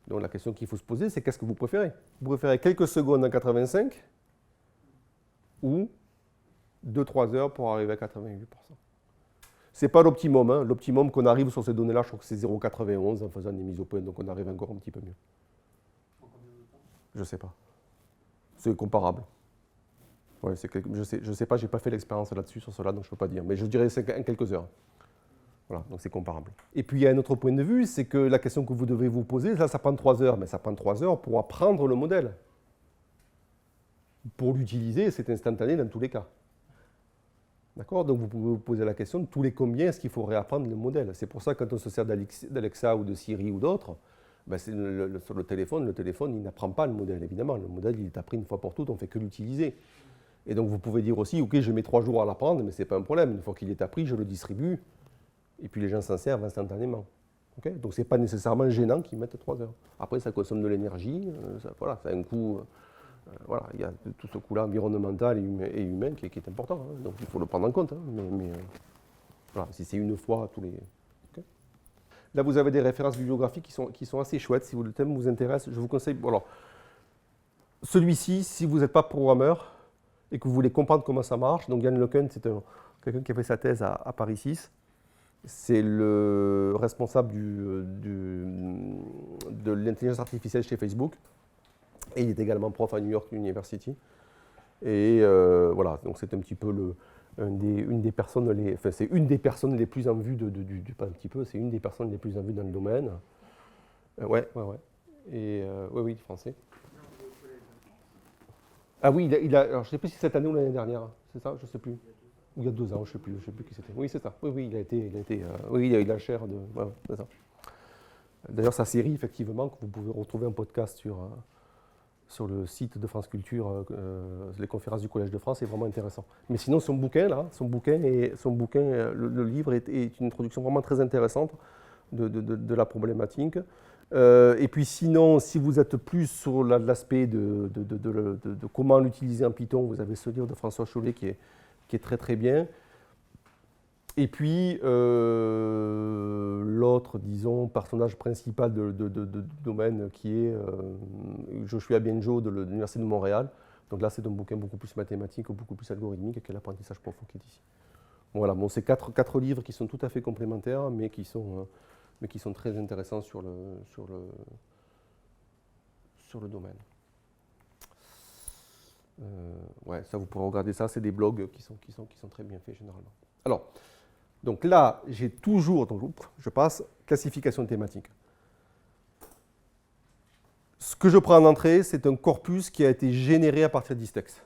Donc la question qu'il faut se poser, c'est qu'est-ce que vous préférez? Vous préférez quelques secondes en 85 ou 2-3 heures pour arriver à 88%. Ce n'est pas l'optimum. Hein. L'optimum qu'on arrive sur ces données-là, je crois que c'est 0,91 en faisant des mises au point, donc on arrive encore un petit peu mieux. Je ne sais pas. C'est comparable. Ouais, je ne sais pas, je n'ai pas fait l'expérience là-dessus, sur cela, donc je ne peux pas dire. Mais je dirais c'est en quelques heures. Voilà, donc c'est comparable. Et puis il y a un autre point de vue, c'est que la question que vous devez vous poser, là ça prend 3 heures, mais ça prend 3 heures pour apprendre le modèle. Pour l'utiliser, c'est instantané dans tous les cas. D'accord? Donc vous pouvez vous poser la question de tous les combien est-ce qu'il faut réapprendre le modèle. C'est pour ça que quand on se sert d'Alexa ou de Siri ou d'autres, ben sur le téléphone, il n'apprend pas le modèle, évidemment. Le modèle, il est appris une fois pour toutes, on ne fait que l'utiliser. Et donc vous pouvez dire aussi, ok, je mets 3 jours à l'apprendre, mais ce n'est pas un problème. Une fois qu'il est appris, je le distribue. Et puis les gens s'en servent instantanément. Okay? Donc ce n'est pas nécessairement gênant qu'ils mettent 3 heures. Après, ça consomme de l'énergie, voilà, ça a un coût. Voilà, il y a tout ce coût-là environnemental et humain qui est important. Hein, donc il faut le prendre en compte. Hein, mais voilà, si c'est une fois tous les. Okay. Là, vous avez des références bibliographiques qui sont assez chouettes. Si le thème vous intéresse, je vous conseille. Alors, celui-ci, si vous n'êtes pas programmeur et que vous voulez comprendre comment ça marche, donc Yann LeCun, c'est quelqu'un qui a fait sa thèse à Paris 6. C'est le responsable de l'intelligence artificielle chez Facebook. Et il est également prof à New York University. Et voilà, donc c'est un petit peu une des personnes les plus en vue pas un petit peu, c'est une des personnes les plus en vue dans le domaine. Ouais. Et oui, français. Ah oui, alors je ne sais plus si cette année ou l'année dernière, c'est ça, je ne sais plus. Ou il y a 2 ans, je ne sais plus qui c'était. Oui, c'est ça. Oui, il a eu la chaire de. Ouais, c'est ça. D'ailleurs, sa série, effectivement, que vous pouvez retrouver un podcast sur le site de France Culture, les conférences du Collège de France, est vraiment intéressant. Mais sinon, son bouquin, le livre est une introduction vraiment très intéressante de la problématique. Et puis sinon, si vous êtes plus sur l'aspect de comment l'utiliser en Python, vous avez ce livre de François Chollet qui est très très bien. Et puis l'autre, disons, personnage principal de domaine qui est Joshua Bengio de l'Université de Montréal. Donc là, c'est un bouquin beaucoup plus mathématique, beaucoup plus algorithmique que l'apprentissage profond qui est ici. Voilà, bon, c'est quatre livres qui sont tout à fait complémentaires, mais qui sont très intéressants sur le domaine. Ouais, ça vous pourrez regarder ça, c'est des blogs qui sont très bien faits généralement. Alors, donc là, j'ai toujours, je passe, classification thématique. Ce que je prends en entrée, c'est un corpus qui a été généré à partir d'Istex.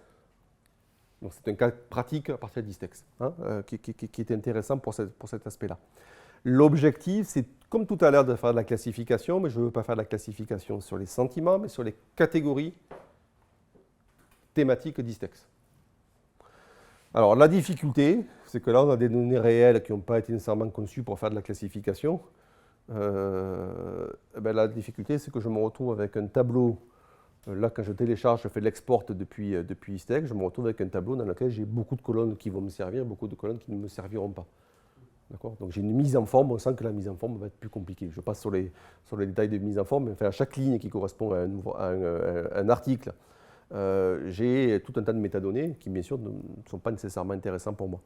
Donc c'est un cas pratique à partir de Distex, hein, qui est intéressant pour cet aspect-là. L'objectif, c'est comme tout à l'heure de faire de la classification, mais je ne veux pas faire de la classification sur les sentiments, mais sur les catégories thématiques Distex. Alors la difficulté, c'est que là on a des données réelles qui n'ont pas été nécessairement conçues pour faire de la classification. La difficulté, c'est que je me retrouve avec un tableau. Là, quand je télécharge, je fais de l'export depuis Distex, je me retrouve avec un tableau dans lequel j'ai beaucoup de colonnes qui vont me servir, beaucoup de colonnes qui ne me serviront pas. Donc j'ai une mise en forme, on sent que la mise en forme va être plus compliquée. Je passe sur les détails de mise en forme, mais enfin, à chaque ligne qui correspond à un article, j'ai tout un tas de métadonnées qui, bien sûr, ne sont pas nécessairement intéressants pour moi.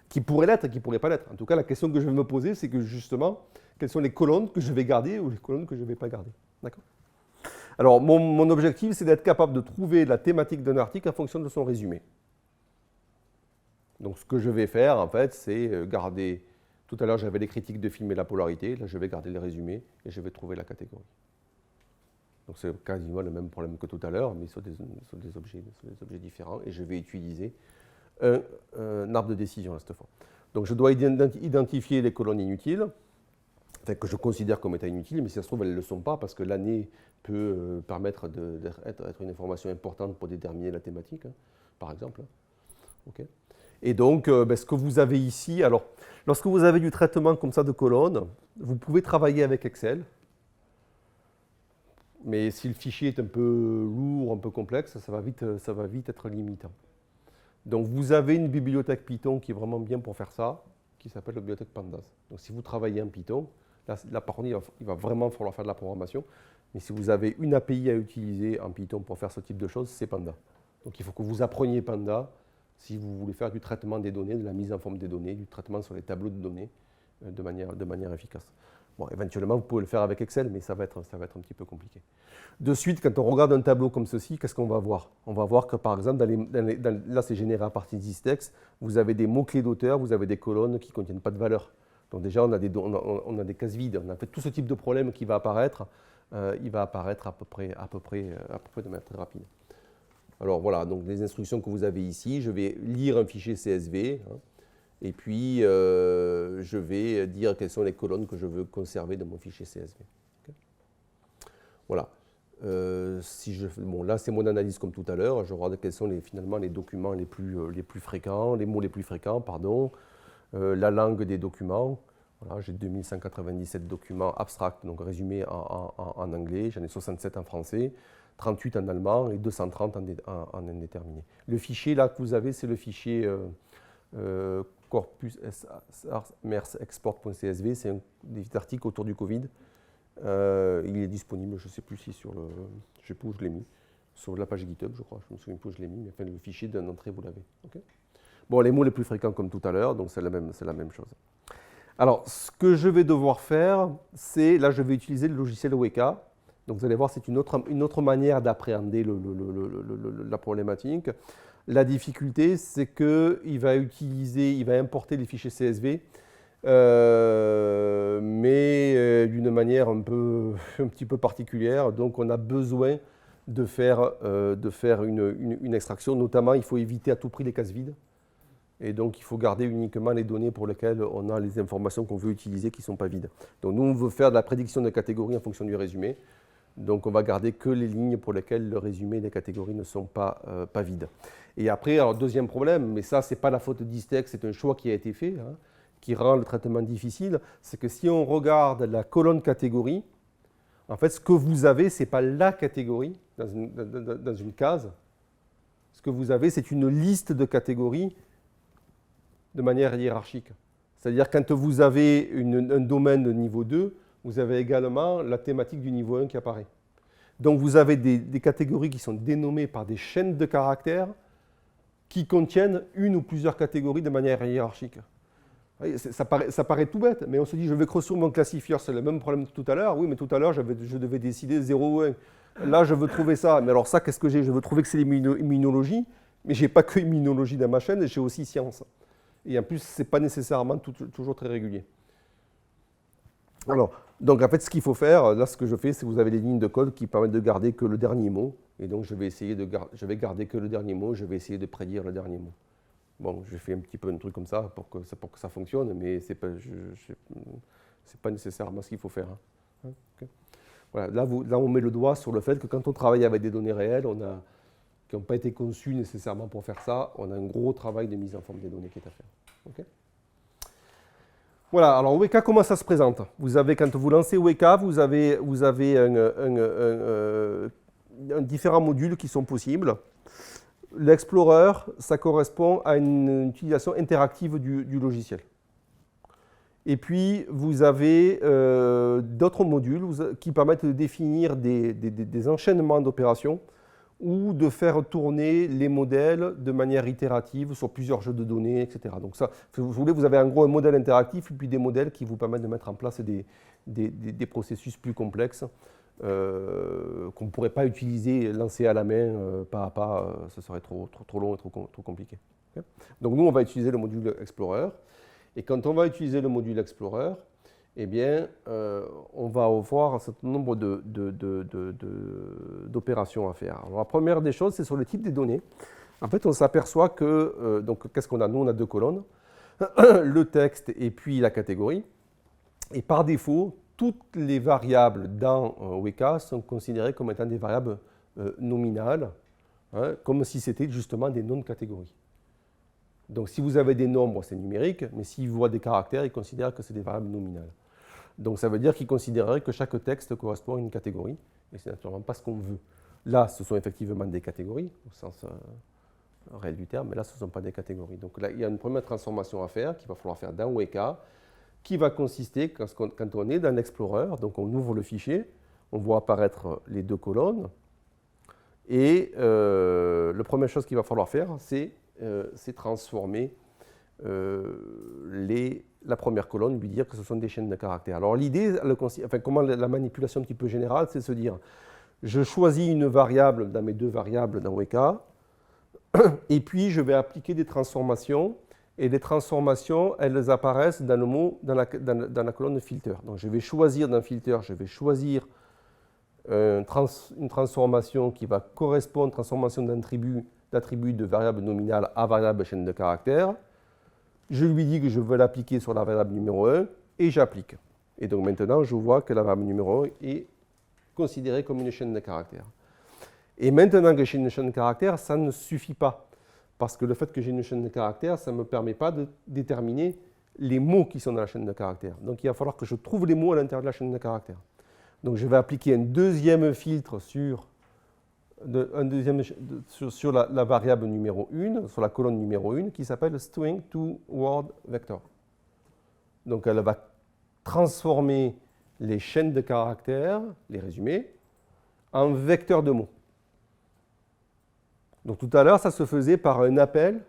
Qui pourraient l'être et qui ne pourraient pas l'être. En tout cas, la question que je vais me poser, c'est que justement, quelles sont les colonnes que je vais garder ou les colonnes que je ne vais pas garder. D'accord ? Alors, mon objectif, c'est d'être capable de trouver la thématique d'un article en fonction de son résumé. Donc, ce que je vais faire, en fait, c'est garder... Tout à l'heure, j'avais les critiques de films et la polarité. Là, je vais garder les résumés et je vais trouver la catégorie. Donc, c'est quasiment le même problème que tout à l'heure, mais sur des objets différents. Et je vais utiliser un arbre de décision, là, cette fois. Donc, je dois identifier les colonnes inutiles, enfin, que je considère comme étant inutiles, mais si ça se trouve, elles ne le sont pas, parce que l'année peut permettre d'être une information importante pour déterminer la thématique, hein, par exemple. Okay. Et donc, ce que vous avez ici, alors, lorsque vous avez du traitement comme ça de colonnes, vous pouvez travailler avec Excel, mais si le fichier est un peu lourd, un peu complexe, ça va vite être limitant. Donc, vous avez une bibliothèque Python qui est vraiment bien pour faire ça, qui s'appelle la bibliothèque Pandas. Donc, si vous travaillez en Python, là par contre, il va vraiment falloir faire de la programmation. Mais si vous avez une API à utiliser en Python pour faire ce type de choses, c'est Panda. Donc il faut que vous appreniez Panda si vous voulez faire du traitement des données, de la mise en forme des données, du traitement sur les tableaux de données de manière efficace. Bon, éventuellement, vous pouvez le faire avec Excel, mais ça va être un petit peu compliqué. De suite, quand on regarde un tableau comme ceci, qu'est-ce qu'on va voir? On va voir que, par exemple, là, c'est généré à partir de Distex, vous avez des mots-clés d'auteur, vous avez des colonnes qui ne contiennent pas de valeur. Donc déjà, on a des cases vides. On a fait tout ce type de problème qui va apparaître. Il va apparaître à peu près de manière très rapide. Alors voilà, donc les instructions que vous avez ici, je vais lire un fichier CSV, hein, et puis je vais dire quelles sont les colonnes que je veux conserver dans mon fichier CSV. Okay. Voilà. Là, c'est mon analyse comme tout à l'heure. Je regarde quels sont finalement les documents les plus fréquents, les mots les plus fréquents, la langue des documents. Voilà, j'ai 2197 documents abstracts, donc résumés en anglais, j'en ai 67 en français, 38 en allemand et 230 en indéterminé. Le fichier là que vous avez, c'est le fichier corpus export.csv, c'est des articles autour du Covid. Il est disponible, je ne sais plus si je ne sais plus où je l'ai mis, sur la page GitHub, je crois, je me souviens plus où je l'ai mis, mais enfin, le fichier d'entrée, vous l'avez. Okay. Bon, les mots les plus fréquents comme tout à l'heure, donc c'est la même chose. Alors, ce que je vais devoir faire, c'est, là, je vais utiliser le logiciel Weka. Donc, vous allez voir, c'est une autre manière d'appréhender la problématique. La difficulté, c'est qu'il va importer les fichiers CSV, mais d'une manière un petit peu particulière. Donc, on a besoin de faire une extraction. Notamment, il faut éviter à tout prix les cases vides. Et donc, il faut garder uniquement les données pour lesquelles on a les informations qu'on veut utiliser qui ne sont pas vides. Donc, nous, on veut faire de la prédiction de catégories en fonction du résumé. Donc, on va garder que les lignes pour lesquelles le résumé des catégories ne sont pas vides. Et après, alors, deuxième problème, mais ça, ce n'est pas la faute de Distex, c'est un choix qui a été fait, hein, qui rend le traitement difficile, c'est que si on regarde la colonne catégorie, en fait, ce que vous avez, ce n'est pas la catégorie dans une case. Ce que vous avez, c'est une liste de catégories de manière hiérarchique. C'est-à-dire quand vous avez un domaine de niveau 2, vous avez également la thématique du niveau 1 qui apparaît. Donc vous avez des catégories qui sont dénommées par des chaînes de caractères qui contiennent une ou plusieurs catégories de manière hiérarchique. Ça paraît tout bête, mais on se dit je vais creuser mon classifieur, c'est le même problème que tout à l'heure. Oui, mais tout à l'heure, je devais décider 0 ou 1. Là, je veux trouver ça. Mais alors ça, qu'est-ce que j'ai? Je veux trouver que c'est l'immunologie, mais je n'ai pas que immunologie dans ma chaîne, j'ai aussi science. Et en plus, ce n'est pas nécessairement toujours très régulier. Alors, Donc en fait, ce qu'il faut faire, là ce que je fais, c'est que vous avez des lignes de code qui permettent de garder que le dernier mot. Et donc je vais essayer je vais garder que le dernier mot, je vais essayer de prédire le dernier mot. Bon, je fais un petit peu un truc comme ça pour que ça fonctionne, mais ce n'est pas nécessairement ce qu'il faut faire. Hein. Okay. Voilà, là, on met le doigt sur le fait que quand on travaille avec des données réelles, qui n'ont pas été conçues nécessairement pour faire ça, on a un gros travail de mise en forme des données qui est à faire. Okay. Voilà, alors Weka, comment ça se présente? Quand vous lancez Weka, vous avez différents modules qui sont possibles. L'Explorer, ça correspond à une utilisation interactive du logiciel. Et puis, vous avez d'autres modules qui permettent de définir des enchaînements d'opérations ou de faire tourner les modèles de manière itérative sur plusieurs jeux de données, etc. Donc ça, si vous voulez, vous avez en gros un modèle interactif et puis des modèles qui vous permettent de mettre en place des processus plus complexes qu'on ne pourrait pas utiliser, lancer à la main, pas à pas, ce serait trop long et trop compliqué. Okay. Donc nous, on va utiliser le module Explorer. Et quand on va utiliser le module Explorer, eh bien, on va avoir un certain nombre d'opérations à faire. Alors, la première des choses, c'est sur le type des données. En fait, on s'aperçoit que, donc, qu'est-ce qu'on a? Nous, on a deux colonnes, le texte et puis la catégorie. Et par défaut, toutes les variables dans Weka sont considérées comme étant des variables nominales, hein, comme si c'était justement des noms de catégorie. Donc, si vous avez des nombres, c'est numérique, mais s'il voit des caractères, il considère que c'est des variables nominales. Donc, ça veut dire qu'il considérerait que chaque texte correspond à une catégorie, et ce n'est naturellement pas ce qu'on veut. Là, ce sont effectivement des catégories, au sens réel du terme, mais là, ce ne sont pas des catégories. Donc, là, il y a une première transformation à faire, qu'il va falloir faire dans Weka, qui va consister, quand on est dans l'Explorer, donc on ouvre le fichier, on voit apparaître les deux colonnes, et la première chose qu'il va falloir faire, c'est transformer la première colonne, lui dire que ce sont des chaînes de caractères. Alors l'idée, comment la manipulation un petit peu générale, c'est de se dire, je choisis une variable dans mes deux variables dans Weka, et puis je vais appliquer des transformations, et les transformations, elles apparaissent dans le mot, dans la colonne filter. Donc je vais choisir dans filter, je vais choisir une transformation qui va correspondre, transformation d'attribut de variable nominale à variable chaîne de caractères. Je lui dis que je veux l'appliquer sur la variable numéro 1 et j'applique. Et donc maintenant, je vois que la variable numéro 1 est considérée comme une chaîne de caractères. Et maintenant que j'ai une chaîne de caractères, ça ne suffit pas. Parce que le fait que j'ai une chaîne de caractères, ça ne me permet pas de déterminer les mots qui sont dans la chaîne de caractères. Donc il va falloir que je trouve les mots à l'intérieur de la chaîne de caractères. Donc je vais appliquer un deuxième filtre sur la variable numéro 1, sur la colonne numéro 1, qui s'appelle String to Word Vector. Donc elle va transformer les chaînes de caractères, les résumés, en vecteurs de mots. Donc tout à l'heure, ça se faisait par un appel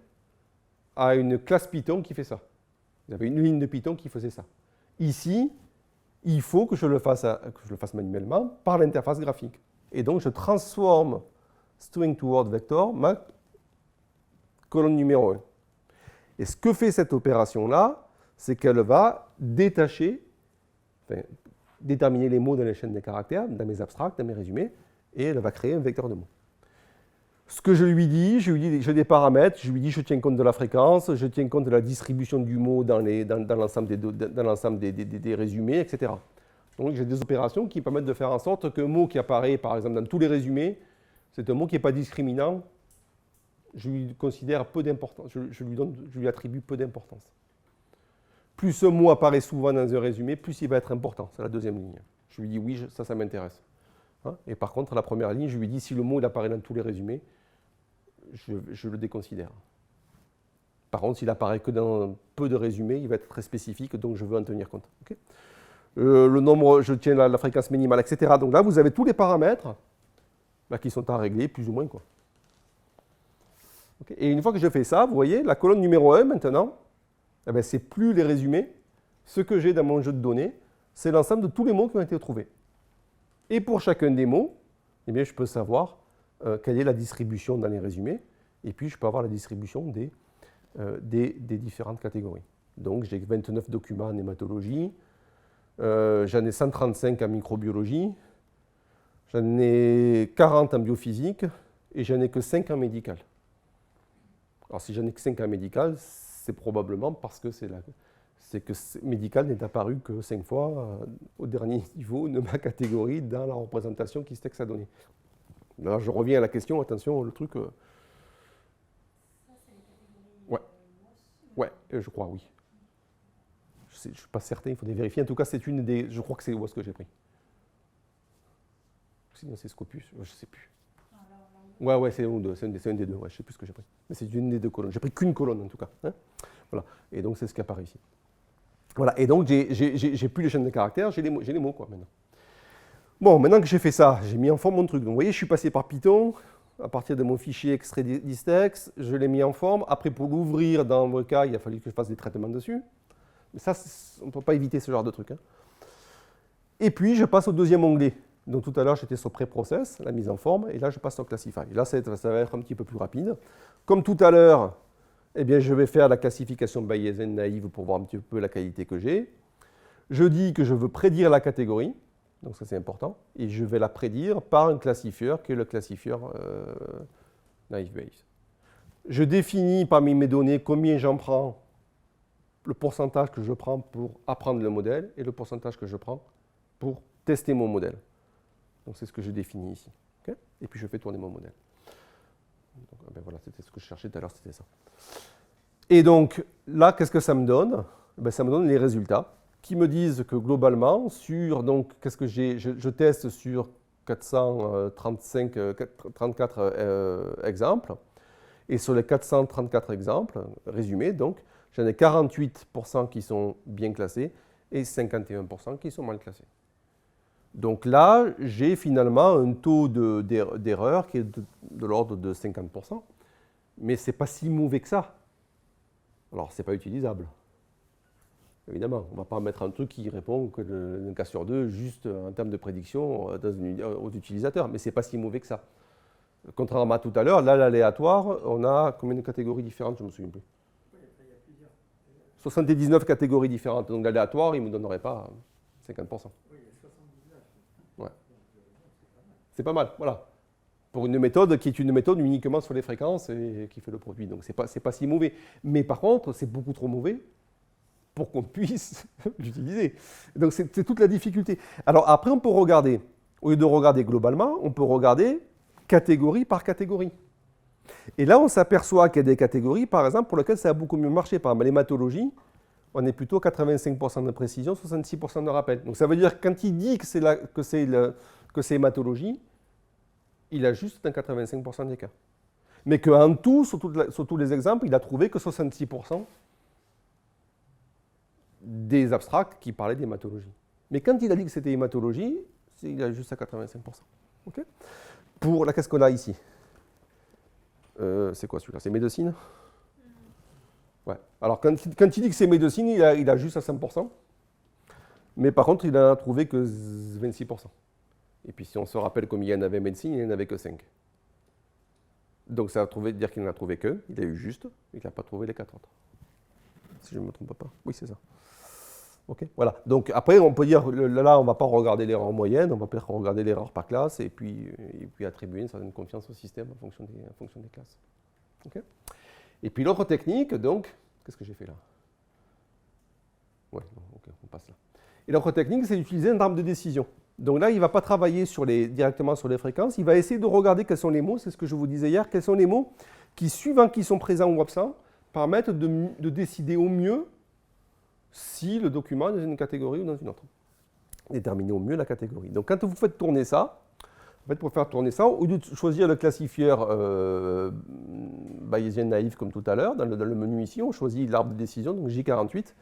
à une classe Python qui fait ça. Vous avez une ligne de Python qui faisait ça. Ici, il faut que je le fasse manuellement par l'interface graphique. Et donc, je transforme string to word vector, ma colonne numéro 1. Et ce que fait cette opération-là, c'est qu'elle va déterminer les mots dans les chaînes de caractères, dans mes abstracts, dans mes résumés, et elle va créer un vecteur de mots. Ce que je lui dis, j'ai des paramètres, je lui dis je tiens compte de la fréquence, je tiens compte de la distribution du mot dans l'ensemble des résumés, etc. Donc j'ai des opérations qui permettent de faire en sorte qu'un mot qui apparaît par exemple dans tous les résumés, c'est un mot qui n'est pas discriminant, je lui considère peu d'importance, je lui attribue peu d'importance. Plus un mot apparaît souvent dans un résumé, plus il va être important, c'est la deuxième ligne. Je lui dis oui, ça m'intéresse. Hein, et par contre, la première ligne, je lui dis si le mot il apparaît dans tous les résumés, je le déconsidère. Par contre, s'il apparaît que dans peu de résumés, il va être très spécifique, donc je veux en tenir compte. Okay, le nombre, je tiens la fréquence minimale, etc. Donc là, vous avez tous les paramètres qui sont à régler, plus ou moins, quoi. Okay, et une fois que je fais ça, vous voyez, la colonne numéro 1, maintenant, eh ce n'est plus les résumés. Ce que j'ai dans mon jeu de données, c'est l'ensemble de tous les mots qui ont été trouvés. Et pour chacun des mots, eh bien, je peux savoir quelle est la distribution dans les résumés, et puis je peux avoir la distribution des différentes catégories. Donc j'ai 29 documents en hématologie, J'en ai 135 en microbiologie. J'en ai 40 en biophysique. Et j'en ai que 5 en médical. Alors si j'en ai que 5 en médical, c'est probablement parce que médical n'est apparu que 5 fois au dernier niveau de ma catégorie dans la représentation qui STEX a donnée. Alors je reviens à la question, attention, le truc... Ça, c'est les catégories Ouais. Ouais, je crois, oui. Je ne suis pas certain, il faudrait vérifier. En tout cas, c'est une des... Je crois que c'est où est-ce que j'ai pris. Sinon, c'est Scopus, je ne sais plus. Ouais, c'est un des deux, ouais, je ne sais plus ce que j'ai pris. Mais c'est une des deux colonnes. J'ai pris qu'une colonne, en tout cas. Hein, voilà. Et donc, c'est ce qui apparaît ici. Voilà, et donc, j'ai plus les chaînes de caractères, j'ai les mots, quoi, maintenant. Bon, maintenant que j'ai fait ça, j'ai mis en forme mon truc. Donc, vous voyez, je suis passé par Python. À partir de mon fichier extrait d'Istex, je l'ai mis en forme. Après, pour l'ouvrir dans le cas, il a fallu que je fasse des traitements dessus. Mais ça, on ne peut pas éviter ce genre de truc. Hein. Et puis, je passe au deuxième onglet. Donc, tout à l'heure, j'étais sur Pré-Process, la mise en forme. Et là, je passe sur Classify. Et là, ça va être un petit peu plus rapide. Comme tout à l'heure, eh bien, je vais faire la classification bayésienne naïve pour voir un petit peu la qualité que j'ai. Je dis que je veux prédire la catégorie. Donc ça, c'est important. Et je vais la prédire par un classifieur qui est le classifieur Naive Bayes. Je définis parmi mes données combien j'en prends, le pourcentage que je prends pour apprendre le modèle et le pourcentage que je prends pour tester mon modèle. Donc c'est ce que je définis ici. Okay, et puis je fais tourner mon modèle. Donc, ben voilà, c'était ce que je cherchais tout à l'heure, c'était ça. Et donc là, qu'est-ce que ça me donne? Ben, ça me donne les résultats qui me disent que globalement, sur, donc, qu'est-ce que j'ai, je teste sur 434 exemples, et sur les 434 exemples résumés, donc, j'en ai 48% qui sont bien classés et 51% qui sont mal classés. Donc là, j'ai finalement un taux d'erreur qui est de l'ordre de 50%, mais ce n'est pas si mauvais que ça. Alors, ce n'est pas utilisable. Évidemment, on ne va pas mettre un truc qui répond que d'un cas sur deux, juste en termes de prédiction aux utilisateurs, mais ce n'est pas si mauvais que ça. Contrairement à tout à l'heure, là, l'aléatoire, on a combien de catégories différentes, je ne me souviens plus. Oui, il y a plusieurs. 79 catégories différentes, donc l'aléatoire, il ne me donnerait pas 50%. Oui, il y a 79. Ouais. C'est pas mal, voilà. Pour une méthode qui est une méthode uniquement sur les fréquences et qui fait le produit, donc ce n'est pas si mauvais. Mais par contre, c'est beaucoup trop mauvais pour qu'on puisse l'utiliser. Donc c'est toute la difficulté. Alors après, on peut regarder, au lieu de regarder globalement, on peut regarder catégorie par catégorie. Et là, on s'aperçoit qu'il y a des catégories, par exemple, pour lesquelles ça a beaucoup mieux marché. Par exemple, l'hématologie, on est plutôt 85% de précision, 66% de rappel. Donc ça veut dire que quand il dit que c'est hématologie, il a juste dans 85% des cas. Mais qu'en tout, sur tous les exemples, il a trouvé que 66% des abstracts qui parlaient d'hématologie. Mais quand il a dit que c'était hématologie, il a juste à 85%. Okay, pour la qu'est-ce qu'on a ici? C'est quoi celui-là? C'est médecine? Ouais. Alors quand il dit que c'est médecine, il a juste à 5%. Mais par contre, il n'en a trouvé que 26%. Et puis si on se rappelle combien il y en avait médecine, il n'y en avait que 5. Donc ça veut dire qu'il n'en a trouvé que, il a eu juste, et qu'il n'a pas trouvé les 4 autres. Si je ne me trompe pas. Oui, c'est ça. Ok, voilà. Donc après, on peut dire, là, on ne va pas regarder l'erreur moyenne, on va peut-être regarder l'erreur par classe et puis attribuer une certaine confiance au système en fonction des classes. Okay, et puis l'autre technique, donc, qu'est-ce que j'ai fait là? Ouais, ok, on passe là. Et l'autre technique, c'est d'utiliser un arbre de décision. Donc là, il ne va pas travailler directement sur les fréquences, il va essayer de regarder quels sont les mots, c'est ce que je vous disais hier, quels sont les mots qui, suivant qu'ils sont présents ou absents, permettent de décider au mieux si le document est dans une catégorie ou dans une autre. Déterminer au mieux la catégorie. Donc quand vous faites tourner ça, en fait, pour faire tourner ça, au lieu de choisir le classifieur bayésien naïf comme tout à l'heure, dans le menu ici, on choisit l'arbre de décision, donc J48.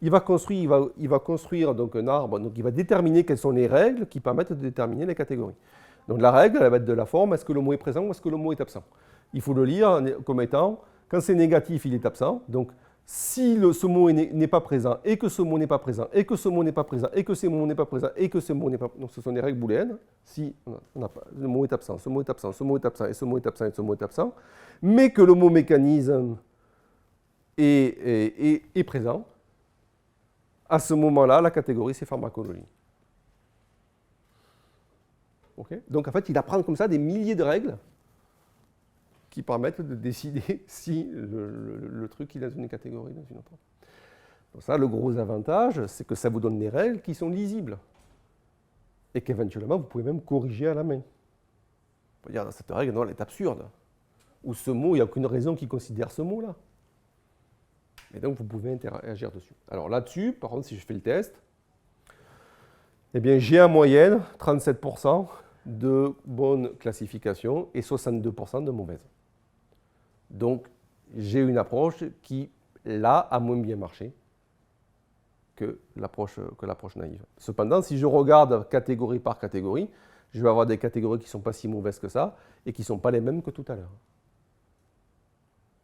Il va construire donc un arbre, donc il va déterminer quelles sont les règles qui permettent de déterminer les catégories. Donc la règle, elle va être de la forme, est-ce que le mot est présent ou est-ce que le mot est absent? Il faut le lire comme étant, quand c'est négatif, il est absent. Donc si ce mot n'est pas présent, et que ce mot n'est pas présent, et que ce mot n'est pas présent, et que ce mot n'est pas présent, et que ce mot n'est pas présent, donc ce sont des règles booléennes, si le mot est absent, ce mot est absent, ce mot est absent, et ce mot est absent, et ce mot est absent, mais que le mot mécanisme est présent, À ce moment-là, la catégorie, c'est pharmacologie. Okay. Donc en fait, il apprend comme ça des milliers de règles qui permettent de décider si le truc est dans une catégorie ou dans une autre. Donc ça, le gros avantage, c'est que ça vous donne des règles qui sont lisibles. Et qu'éventuellement, vous pouvez même corriger à la main. On peut dire, cette règle, non, elle est absurde. Ou ce mot, il n'y a aucune raison qui considère ce mot-là. Et donc, vous pouvez interagir dessus. Alors là-dessus, par contre, si je fais le test, eh bien, j'ai en moyenne 37% de bonnes classifications et 62% de mauvaises. Donc, j'ai une approche qui, là, a moins bien marché que l'approche naïve. Cependant, si je regarde catégorie par catégorie, je vais avoir des catégories qui ne sont pas si mauvaises que ça et qui ne sont pas les mêmes que tout à l'heure.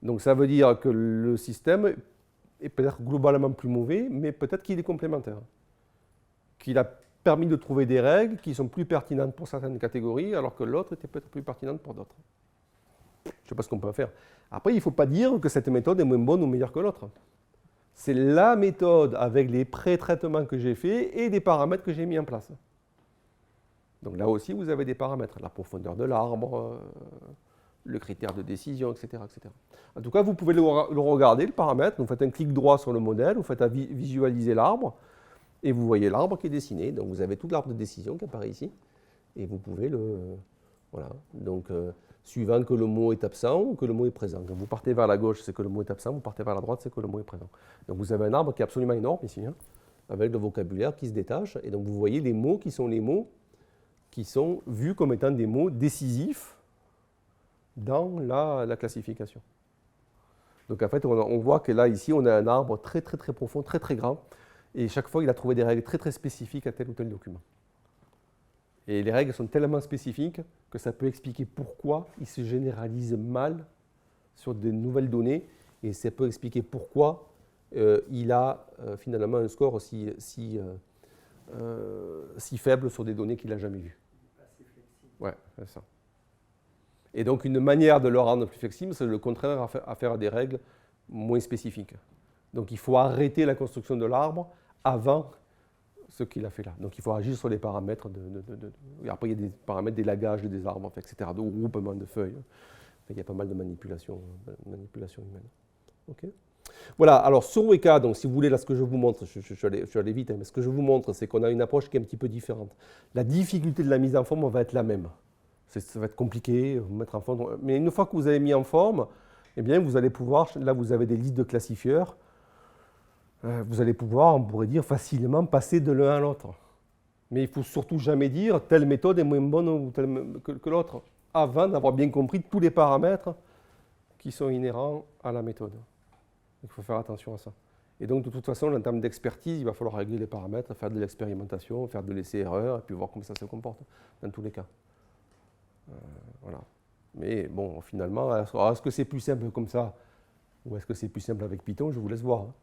Donc, ça veut dire que le système est peut-être globalement plus mauvais, mais peut-être qu'il est complémentaire. Qu'il a permis de trouver des règles qui sont plus pertinentes pour certaines catégories, alors que l'autre était peut-être plus pertinente pour d'autres. Je ne sais pas ce qu'on peut faire. Après, il ne faut pas dire que cette méthode est moins bonne ou meilleure que l'autre. C'est la méthode avec les pré-traitements que j'ai faits et des paramètres que j'ai mis en place. Donc là aussi, vous avez des paramètres, la profondeur de l'arbre, le critère de décision, etc., etc. En tout cas, vous pouvez le regarder, le paramètre. Vous faites un clic droit sur le modèle, vous faites à visualiser l'arbre, et vous voyez l'arbre qui est dessiné. Donc vous avez tout l'arbre de décision qui apparaît ici, et vous pouvez le... Voilà. Donc, suivant que le mot est absent ou que le mot est présent. Quand vous partez vers la gauche, c'est que le mot est absent, vous partez vers la droite, c'est que le mot est présent. Donc vous avez un arbre qui est absolument énorme ici, hein, avec le vocabulaire qui se détache, et donc vous voyez les mots qui sont vus comme étant des mots décisifs dans la classification. Donc en fait, on voit que là, ici, on a un arbre très très très profond, très très grand, et chaque fois, il a trouvé des règles très très spécifiques à tel ou tel document. Et les règles sont tellement spécifiques que ça peut expliquer pourquoi il se généralise mal sur de nouvelles données, et ça peut expliquer pourquoi il a finalement un score si faible sur des données qu'il n'a jamais vues. Ouais, c'est ça. Et donc une manière de le rendre plus flexible, c'est le contraire à faire des règles moins spécifiques. Donc il faut arrêter la construction de l'arbre avant ce qu'il a fait là. Donc il faut agir sur les paramètres après il y a des paramètres d'élagage des arbres, etc., de regroupement de feuilles. Il y a pas mal de manipulations humaines. Okay. Voilà, alors sur Weka, donc si vous voulez, là ce que je vous montre, je suis allé vite, hein, mais ce que je vous montre, c'est qu'on a une approche qui est un petit peu différente. La difficulté de la mise en forme va être la même. Ça va être compliqué, vous mettre en forme. Mais une fois que vous avez mis en forme, eh bien vous allez pouvoir, là vous avez des listes de classifieurs, vous allez pouvoir, on pourrait dire, facilement passer de l'un à l'autre. Mais il ne faut surtout jamais dire telle méthode est moins bonne que l'autre, avant d'avoir bien compris tous les paramètres qui sont inhérents à la méthode. Il faut faire attention à ça. Et donc, de toute façon, en termes d'expertise, il va falloir régler les paramètres, faire de l'expérimentation, faire de l'essai-erreur, et puis voir comment ça se comporte, dans tous les cas. Voilà. Mais bon, finalement, est-ce que c'est plus simple comme ça, ou est-ce que c'est plus simple avec Python? Je vous laisse voir. Hein.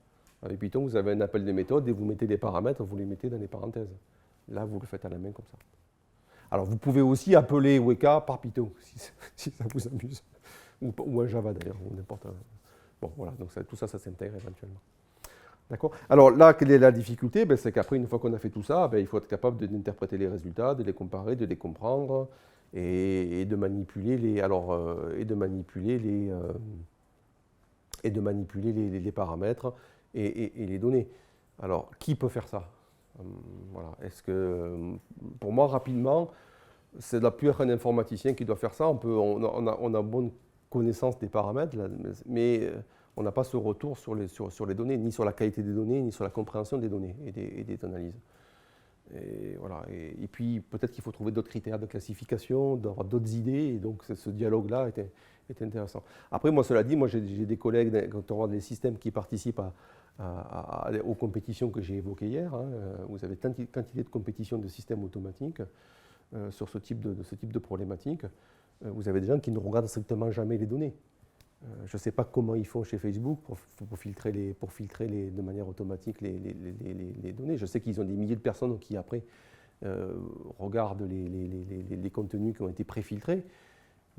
Avec Python, vous avez un appel des méthodes, et vous mettez des paramètres, vous les mettez dans des parenthèses. Là, vous le faites à la main comme ça. Alors, vous pouvez aussi appeler Weka par Python, si ça vous amuse. Ou un Java d'ailleurs, ou n'importe. Bon, voilà, donc tout ça, ça s'intègre éventuellement. D'accord. Alors là, quelle est la difficulté? C'est qu'après, une fois qu'on a fait tout ça, il faut être capable d'interpréter les résultats, de les comparer, de les comprendre, et de manipuler les paramètres et les données. Alors, qui peut faire ça? Voilà. Est-ce que, pour moi, rapidement, c'est la plus un informaticien qui doit faire ça. On a bonne connaissance des paramètres, mais on n'a pas ce retour sur les données, ni sur la qualité des données, ni sur la compréhension des données et des analyses. Et, voilà. Et puis, peut-être qu'il faut trouver d'autres critères de classification, d'avoir d'autres idées, et donc ce dialogue-là est intéressant. Après, moi, cela dit, j'ai des collègues, quand on regarde les systèmes qui participent aux compétitions que j'ai évoquées hier, hein, vous avez quantité de compétitions de systèmes automatiques sur ce type de problématique. Vous avez des gens qui ne regardent strictement jamais les données. Je ne sais pas comment ils font chez Facebook pour filtrer de manière automatique les données. Je sais qu'ils ont des milliers de personnes qui, après, regardent les contenus qui ont été préfiltrés.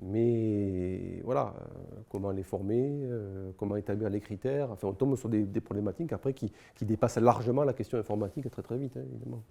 Mais voilà, comment les former, comment établir les critères, enfin on tombe sur des problématiques après qui dépassent largement la question informatique très très vite, hein, évidemment.